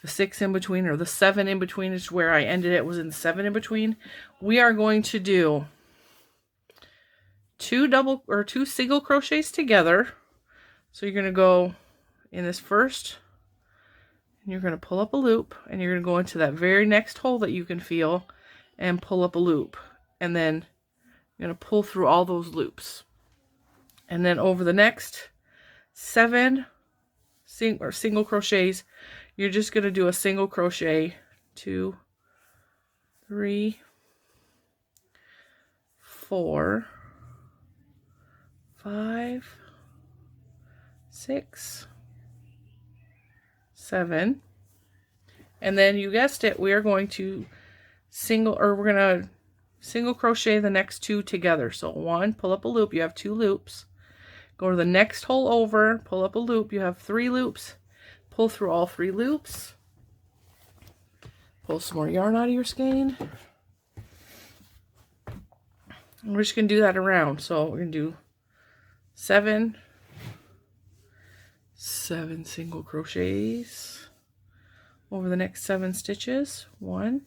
6 in between, or the 7 in between is where I ended it, was in 7 in between. We are going to do 2 single crochets together. So you're going to go in this first, and you're going to pull up a loop, and you're going to go into that very next hole that you can feel and pull up a loop, and then you're going to pull through all those loops. And then over the next 7 single crochets, you're just going to do a single crochet, 2, 3, 4, 5, 6, 7, and then you guessed it, we are going to single crochet the next 2 together. So 1, pull up a loop, you have 2 loops. Go to the next hole over, pull up a loop, you have 3 loops. Pull through all 3 loops. Pull some more yarn out of your skein. And we're just going to do that around. So we're going to do 7 single crochets over the next 7 stitches. 1,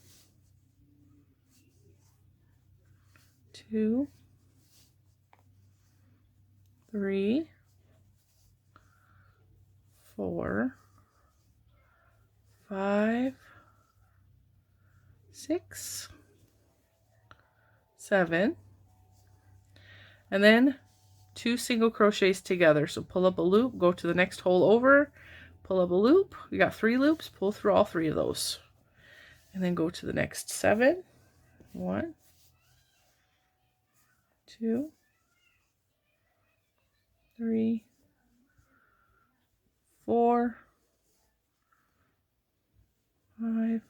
2, 3, 4, 5, 6, 7, and then 2 single crochets together. So pull up a loop, go to the next hole over, pull up a loop. We got 3 loops, pull through all 3 of those, and then go to the next 7. 1, 2, 3, 4, 5,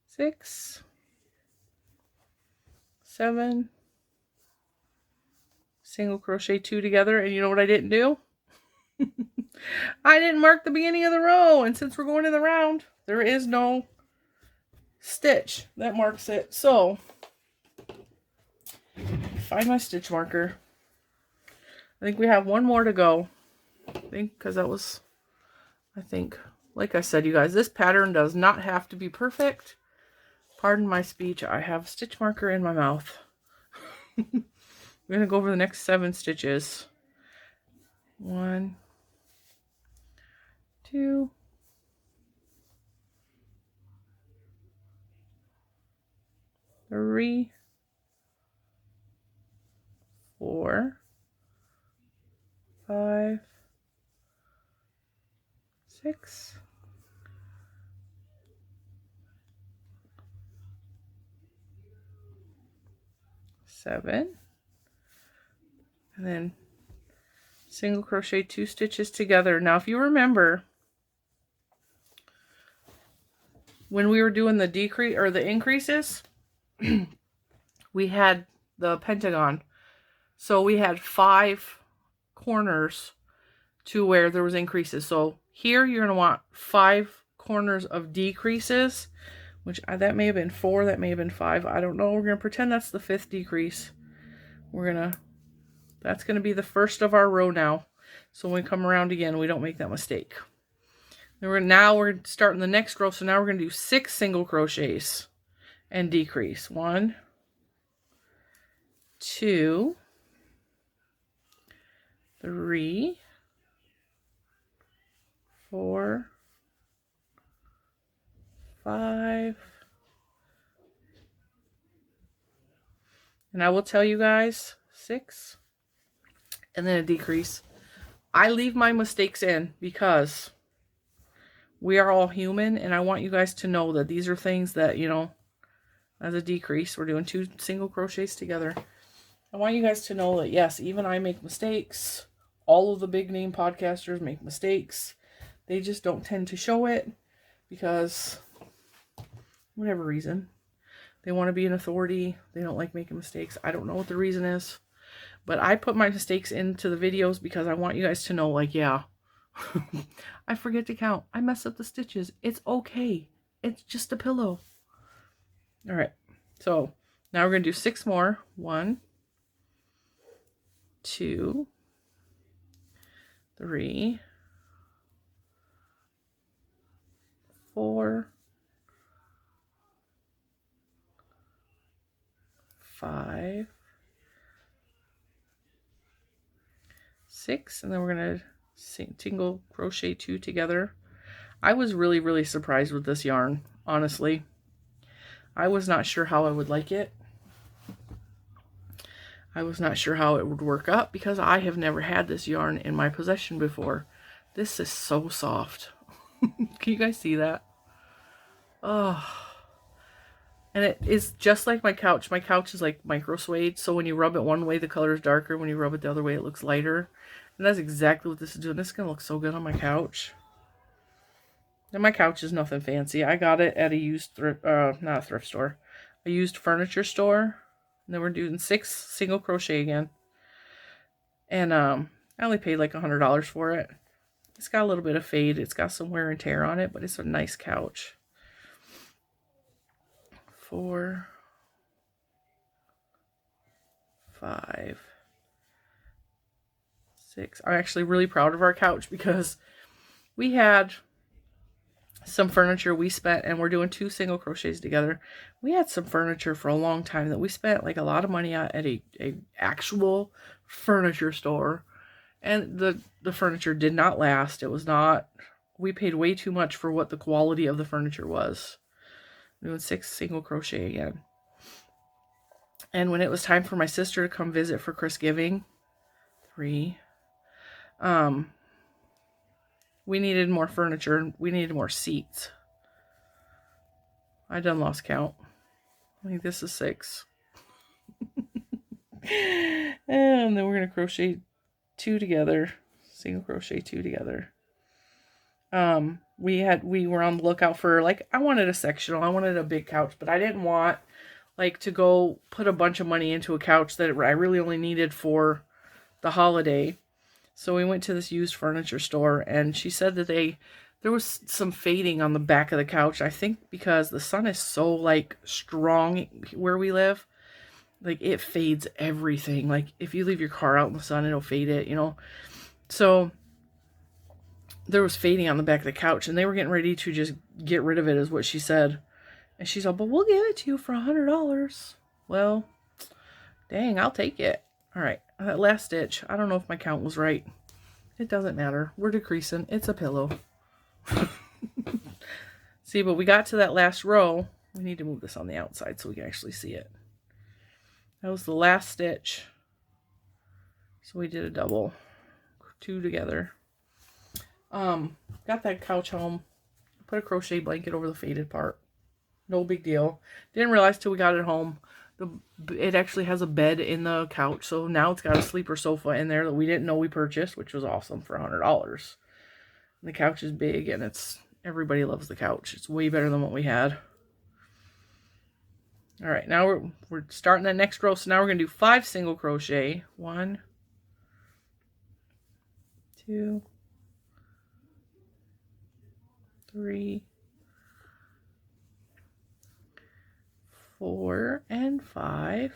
6, 7, single crochet 2 together. And you know what I didn't do? I didn't mark the beginning of the row, and since we're going in the round, there is no stitch that marks it. So find my stitch marker. I think we have one more to go. I think, because that was, I think, like I said, you guys, this pattern does not have to be perfect. Pardon my speech. I have a stitch marker in my mouth. We're going to go over the next 7 stitches. 1, 2, 3, 4, 5, 6, 7, and then single crochet 2 stitches together. Now if you remember, when we were doing the decrease or the increases, we had the pentagon. So we had 5 corners to where there was increases. So here you're going to want 5 corners of decreases, which that may have been 4, that may have been 5. I don't know. We're going to pretend that's the 5th decrease. That's going to be the first of our row now. So when we come around again, we don't make that mistake. Now we're starting the next row. So now we're going to do 6 single crochets and decrease. 1, 2, 3, 4, 5, and I will tell you guys 6, and then a decrease. I leave my mistakes in because we are all human, and I want you guys to know that these are things that, you know, as a decrease, we're doing 2 single crochets together. I want you guys to know that, yes, even I make mistakes. All of the big name podcasters make mistakes. They just don't tend to show it because, whatever reason, they want to be an authority. They don't like making mistakes. I don't know what the reason is, but I put my mistakes into the videos because I want you guys to know, like, yeah, I forget to count. I mess up the stitches. It's okay. It's just a pillow. All right. So now we're going to do 6 more. 1, 2, 3, 4, 5, 6, and then we're going to single crochet 2 together. I was really surprised with this yarn, honestly. I was not sure how I would like it. I was not sure how it would work up because I have never had this yarn in my possession before. This is so soft. Can you guys see that? Oh. And it is just like my couch. My couch is like micro suede, so when you rub it one way, the color is darker. When you rub it the other way, it looks lighter. And that's exactly what this is doing. This is going to look so good on my couch. And my couch is nothing fancy. I got it at a used not a thrift store, a used furniture store. And then we're doing 6 single crochet again. And I only paid like $100 for it. It's got a little bit of fade. It's got some wear and tear on it, but it's a nice couch. 4, 5, 6. I'm actually really proud of our couch because we had some furniture we spent, and we're doing 2 single crochets together. We had some furniture for a long time that we spent like a lot of money at a actual furniture store, and the furniture did not last. It was not, we paid way too much for what the quality of the furniture was. We're doing 6 single crochet again. And when it was time for my sister to come visit for Christmas, 3, we needed more furniture. We needed more seats. I done lost count. I think this is 6. And then we're going to crochet 2 together. Single crochet 2 together. We were on the lookout for, like, I wanted a sectional. I wanted a big couch, but I didn't want, like, to go put a bunch of money into a couch that I really only needed for the holiday. So we went to this used furniture store, and she said that there was some fading on the back of the couch. I think because the sun is so, like, strong where we live. Like, it fades everything. Like, if you leave your car out in the sun, it'll fade it, you know. So there was fading on the back of the couch, and they were getting ready to just get rid of it, is what she said. And she's all, but we'll give it to you for $100. Well, dang, I'll take it. All right, that last stitch, I don't know if my count was right. It doesn't matter. We're decreasing. It's a pillow. See, but we got to that last row. We need to move this on the outside so we can actually see it. That was the last stitch. So we did a double, 2 together. Got that couch home. Put a crochet blanket over the faded part. No big deal. Didn't realize till we got it home. It actually has a bed in the couch, so now it's got a sleeper sofa in there that we didn't know we purchased, which was awesome for $100. And the couch is big, and everybody loves the couch. It's way better than what we had. All right, now we're starting that next row. So now we're gonna do 5 single crochet. 1, 2, 3, 4, and 5.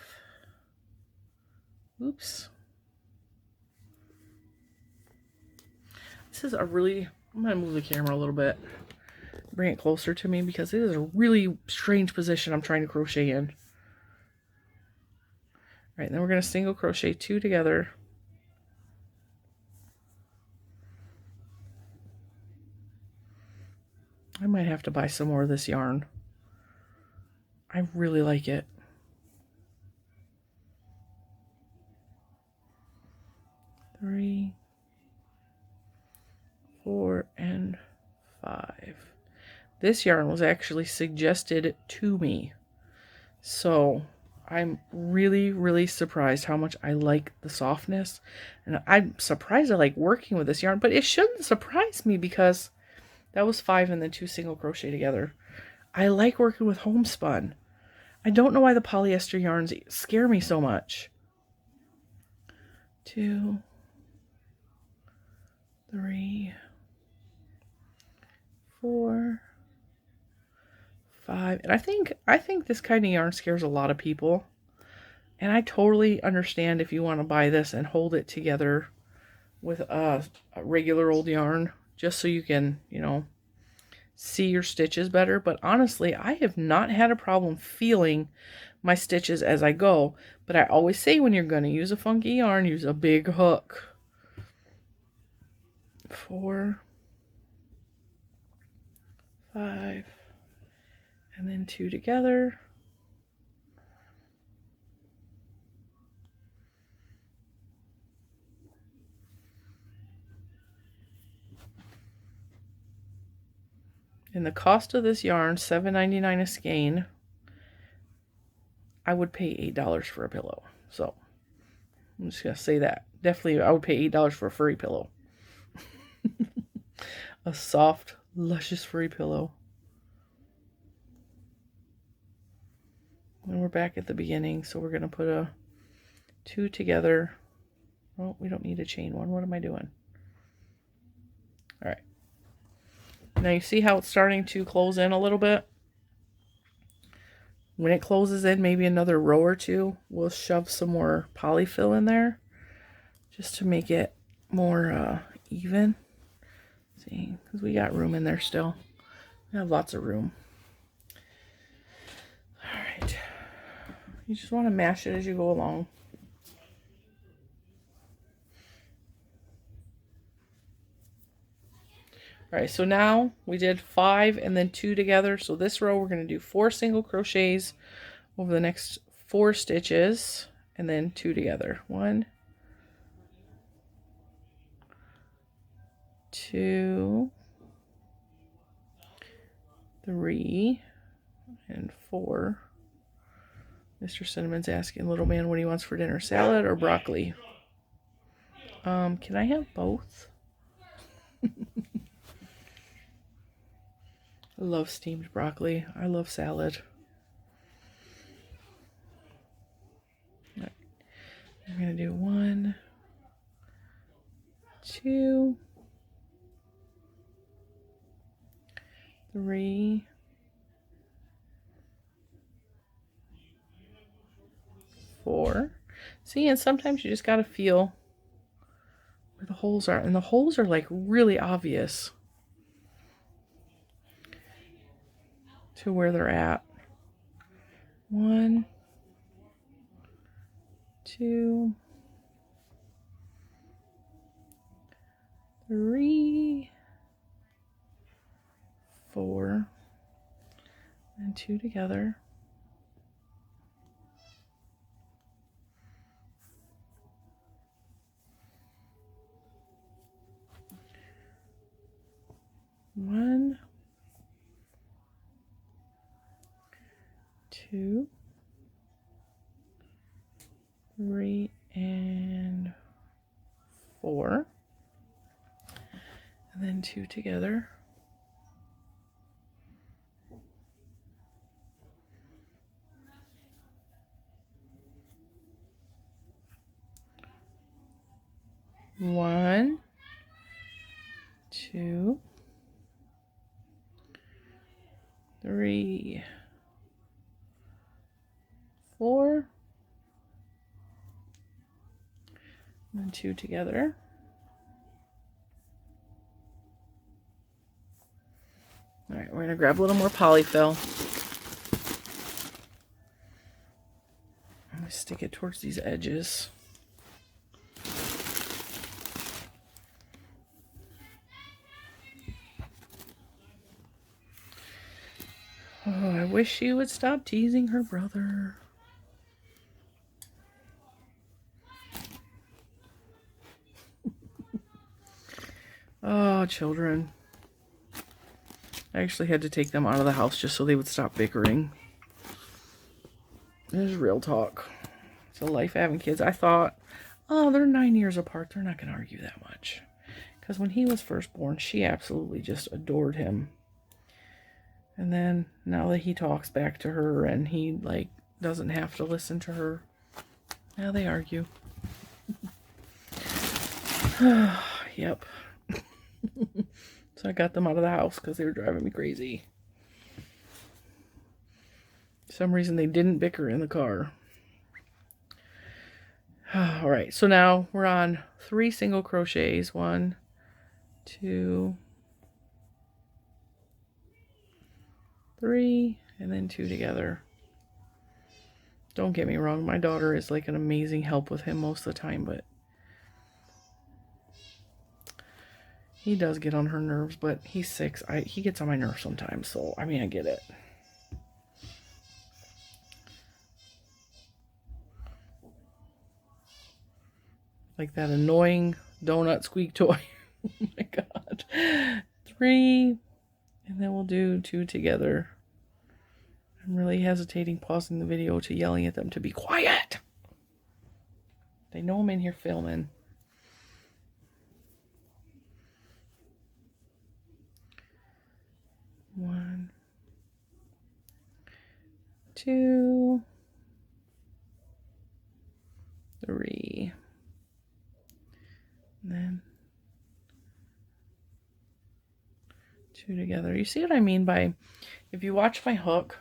Oops. This is a really, I'm going to move the camera a little bit. Bring it closer to me because it is a really strange position I'm trying to crochet in. All right, then we're going to single crochet 2 together. I might have to buy some more of this yarn. I really like it. 3, 4, and 5. This yarn was actually suggested to me. So I'm really, really surprised how much I like the softness. And I'm surprised I like working with this yarn, but it shouldn't surprise me because that was 5 and then 2 single crochet together. I like working with homespun. I don't know why the polyester yarns scare me so much. 2, 3, 4, 5. And I think this kind of yarn scares a lot of people. And I totally understand if you want to buy this and hold it together with a regular old yarn, just so you can, you know, see your stitches better. But honestly, I have not had a problem feeling my stitches as I go. But I always say when you're going to use a funky yarn, use a big hook. 4, 5, and then 2 together. And the cost of this yarn, $7.99 a skein. I would pay $8 for a pillow. So I'm just gonna say that. Definitely I would pay $8 for a furry pillow. A soft, luscious furry pillow. And we're back at the beginning, so we're gonna put a 2 together. Oh, we don't need a chain one. What am I doing? All right. Now you see how it's starting to close in a little bit? When it closes in, maybe another row or 2, we'll shove some more polyfill in there just to make it more even. See, because we got room in there still. We have lots of room. All right. You just want to mash it as you go along. All right, so now we did 5 and then 2 together. So this row we're going to do 4 single crochets over the next 4 stitches and then 2 together. 1, 2, 3, and 4. Mr. Cinnamon's asking little man what he wants for dinner, salad or broccoli. Can I have both? I love steamed broccoli. I love salad. Right. I'm going to do 1, 2, 3, 4. See, and sometimes you just got to feel where the holes are. And the holes are like really obvious to where they're at. 1, 2, 3, 4, and 2 together. 1, 2, 3, and 4. And then 2 together. One, 2, 3, 4, and then 2 together. All right, we're going to grab a little more polyfill. I'm going to stick it towards these edges. Oh, I wish she would stop teasing her brother. Oh, children. I actually had to take them out of the house just so they would stop bickering. This is real talk. It's a life having kids. I thought, oh, they're 9 years apart. They're not going to argue that much. Because when he was first born, she absolutely just adored him. And then now that he talks back to her and he like doesn't have to listen to her, now they argue. Yep. So I got them out of the house because they were driving me crazy. For some reason they didn't bicker in the car. All right, so now we're on 3 single crochets. 1, 2, 3, and then 2 together. Don't get me wrong, my daughter is like an amazing help with him most of the time, but he does get on her nerves, but he's 6. He gets on my nerves sometimes, so I mean, I get it. Like that annoying donut squeak toy. Oh my god. 3, and then we'll do 2 together. I'm really hesitating pausing the video to yelling at them to be quiet. They know I'm in here filming. One, 2, 3, and then 2 together. You see what I mean by, if you watch my hook,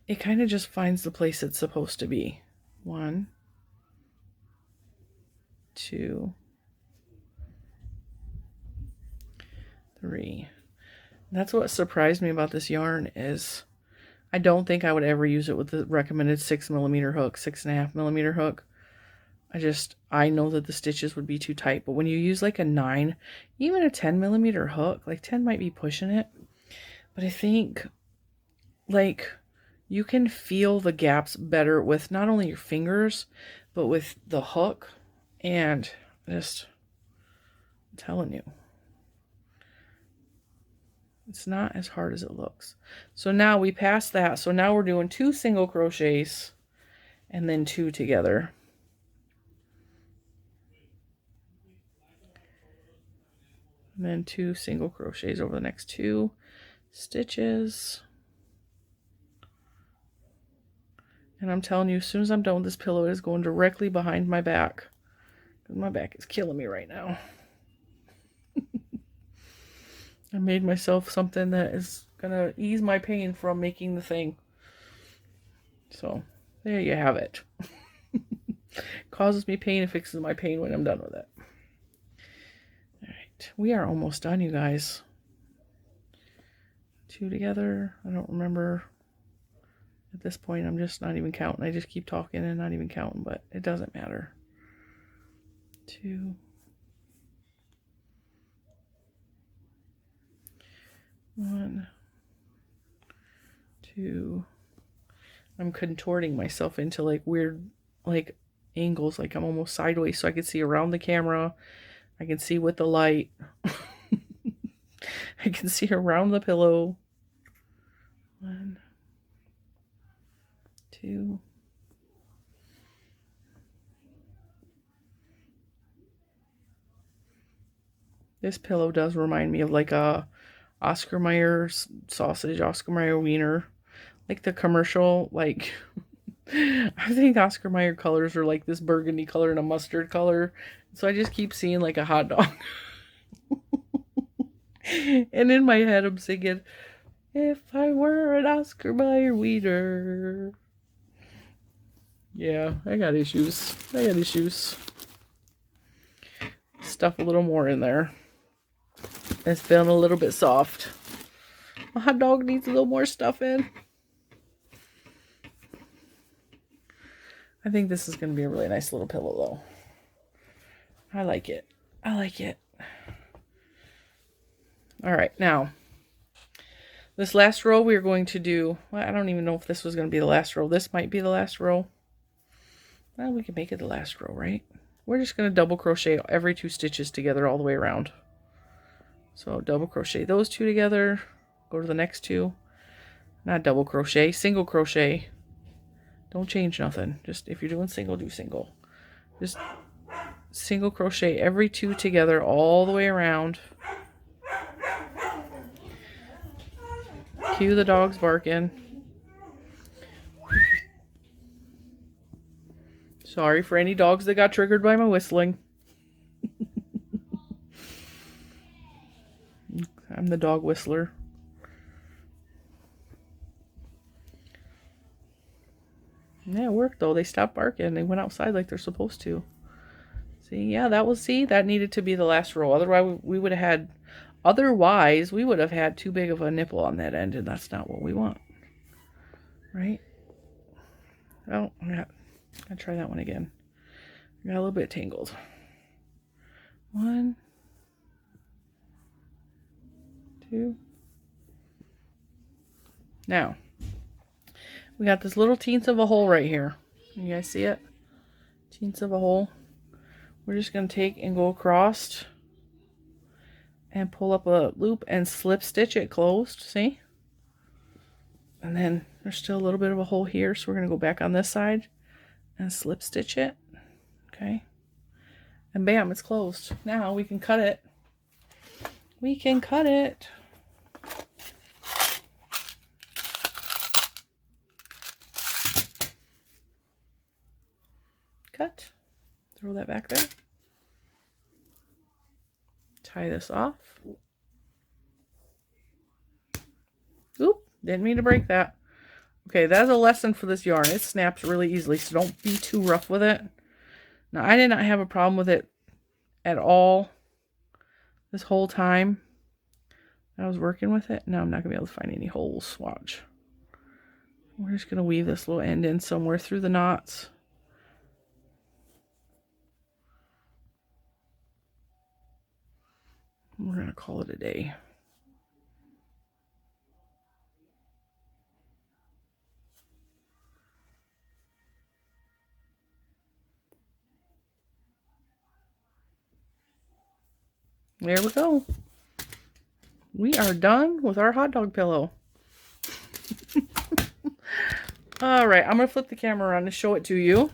it kind of just finds the place it's supposed to be. 1, 2, 3. That's what surprised me about this yarn is I don't think I would ever use it with the recommended 6mm hook, 6.5mm hook. I know that the stitches would be too tight, but when you use like a 9, even a 10mm hook, like 10 might be pushing it, but I think like you can feel the gaps better with not only your fingers, but with the hook, and just, I'm telling you, it's not as hard as it looks. So now we passed that. So now we're doing 2 single crochets and then 2 together. And then 2 single crochets over the next 2 stitches. And I'm telling you, as soon as I'm done with this pillow, it is going directly behind my back. Because my back is killing me right now. I made myself something that is going to ease my pain from making the thing. So, there you have it. Causes me pain and fixes my pain when I'm done with it. All right, we are almost done, you guys. 2 together. I don't remember. At this point, I'm just not even counting. I just keep talking and not even counting, but it doesn't matter. 2. 1, 2. I'm contorting myself into like weird like angles, like I'm almost sideways so I can see around the camera. I can see with the light. I can see around the pillow. 1, 2. This pillow does remind me of like a Oscar Mayer sausage, Oscar Mayer wiener. Like the commercial, like I think Oscar Mayer colors are like this burgundy color and a mustard color. So I just keep seeing like a hot dog. And in my head I'm singing, if I were an Oscar Mayer wiener. Yeah, I got issues. Stuff a little more in there. It's feeling a little bit soft. A hot dog needs a little more stuff in. I think this is going to be a really nice little pillow, though. I like it. All right, now, this last row we're going to do, well, I don't even know if this was going to be the last row. This might be the last row. Well, we can make it the last row, right? We're just going to double crochet every 2 stitches together all the way around. So double crochet those 2 together. Go to the next 2. Not double crochet, single crochet. Don't change nothing. Just if you're doing single, do single. Just single crochet every 2 together all the way around. Cue the dogs barking. Sorry for any dogs that got triggered by my whistling. I'm the dog whistler. Yeah, it worked though. They stopped barking. They went outside like they're supposed to. See, yeah, that needed to be the last row. Otherwise, we would have had too big of a nipple on that end, and that's not what we want. Right? Oh, I'm gonna try that one again. I got a little bit tangled. 1, 2. Now, we got this little teens of a hole right here. You guys see it? Teens of a hole. We're just going to take and go across and pull up a loop and slip stitch it closed. See? And then there's still a little bit of a hole here, so we're going to go back on this side and slip stitch it. Okay. And bam, it's closed. Now we can cut it. We can cut it. Cut. Throw that back there. Tie this off. Oop, didn't mean to break that. Okay, that's a lesson for this yarn. It snaps really easily, so don't be too rough with it. Now, I did not have a problem with it at all this whole time I was working with it. Now I'm not going to be able to find any holes. Watch. We're just going to weave this little end in somewhere through the knots. We're going to call it a day. There we go. We are done with our hot dog pillow. All right, I'm going to flip the camera around to show it to you.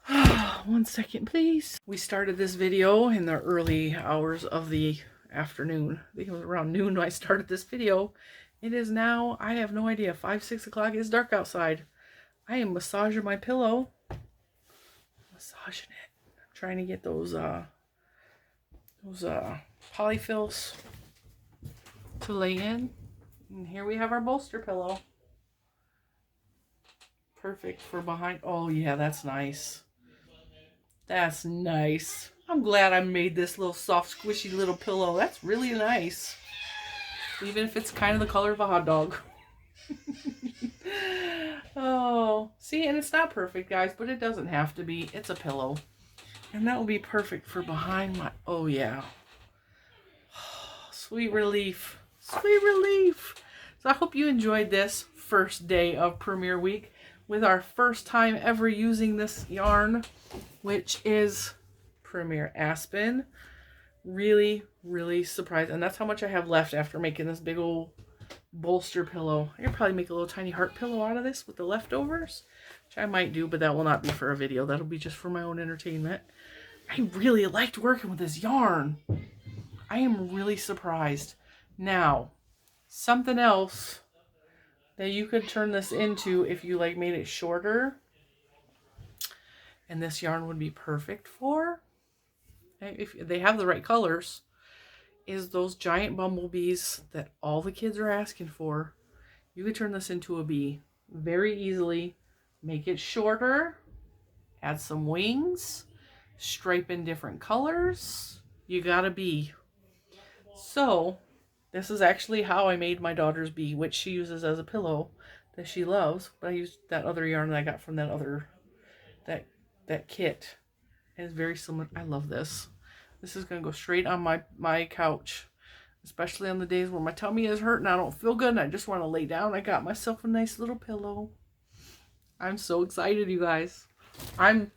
1 second, please. We started this video in the early hours of the afternoon. I think it was around noon when I started this video. It is now, I have no idea, 5, 6 o'clock. It's dark outside. I am massaging my pillow. Massaging it. I'm trying to get those polyfills to lay in. And here we have our bolster pillow. perfect for behind. Oh yeah, that's nice. That's nice. I'm glad I made this little soft, squishy little pillow. That's really nice. Even if it's kind of the color of a hot dog. Oh, see, and it's not perfect, guys, but it doesn't have to be. It's a pillow. And that will be perfect for behind my, oh yeah. Sweet relief. Sweet relief. So I hope you enjoyed this first day of Premiere Week with our first time ever using this yarn, which is Premiere Aspen. Really, really surprised. And that's how much I have left after making this big old bolster pillow. I could probably make a little tiny heart pillow out of this with the leftovers, which I might do, but that will not be for a video. That'll be just for my own entertainment. I really liked working with this yarn. I am really surprised. Now, something else that you could turn this into if you like made it shorter, and this yarn would be perfect for, if they have the right colors, is those giant bumblebees that all the kids are asking for. You could turn this into a bee very easily. Make it shorter, add some wings, stripe in different colors. You got a bee. So this is actually how I made my daughter's bee, which she uses as a pillow that she loves. But I used that other yarn that I got from that other that kit. And it's very similar. I love this. This is going to go straight on my couch, especially on the days where my tummy is hurt and I don't feel good and I just want to lay down. I got myself a nice little pillow. I'm so excited, you guys. I'm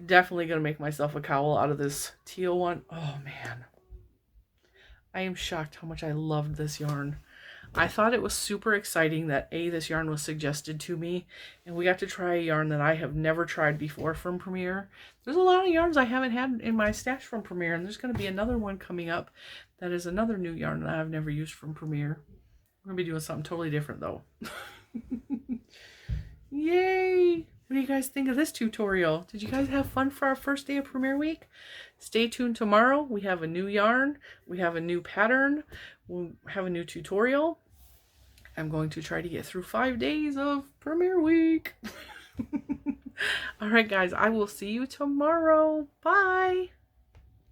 definitely going to make myself a cowl out of this teal one. Oh, man. I am shocked how much I loved this yarn. I thought it was super exciting that this yarn was suggested to me, and we got to try a yarn that I have never tried before from Premiere. There's a lot of yarns I haven't had in my stash from Premiere, and there's going to be another one coming up that is another new yarn that I've never used from Premiere. We're going to be doing something totally different, though. Yay! What do you guys think of this tutorial? Did you guys have fun for our first day of Premiere Week? Stay tuned tomorrow. We have a new yarn. We have a new pattern. We'll have a new tutorial. I'm going to try to get through 5 days of Premiere Week. All right, guys. I will see you tomorrow. Bye.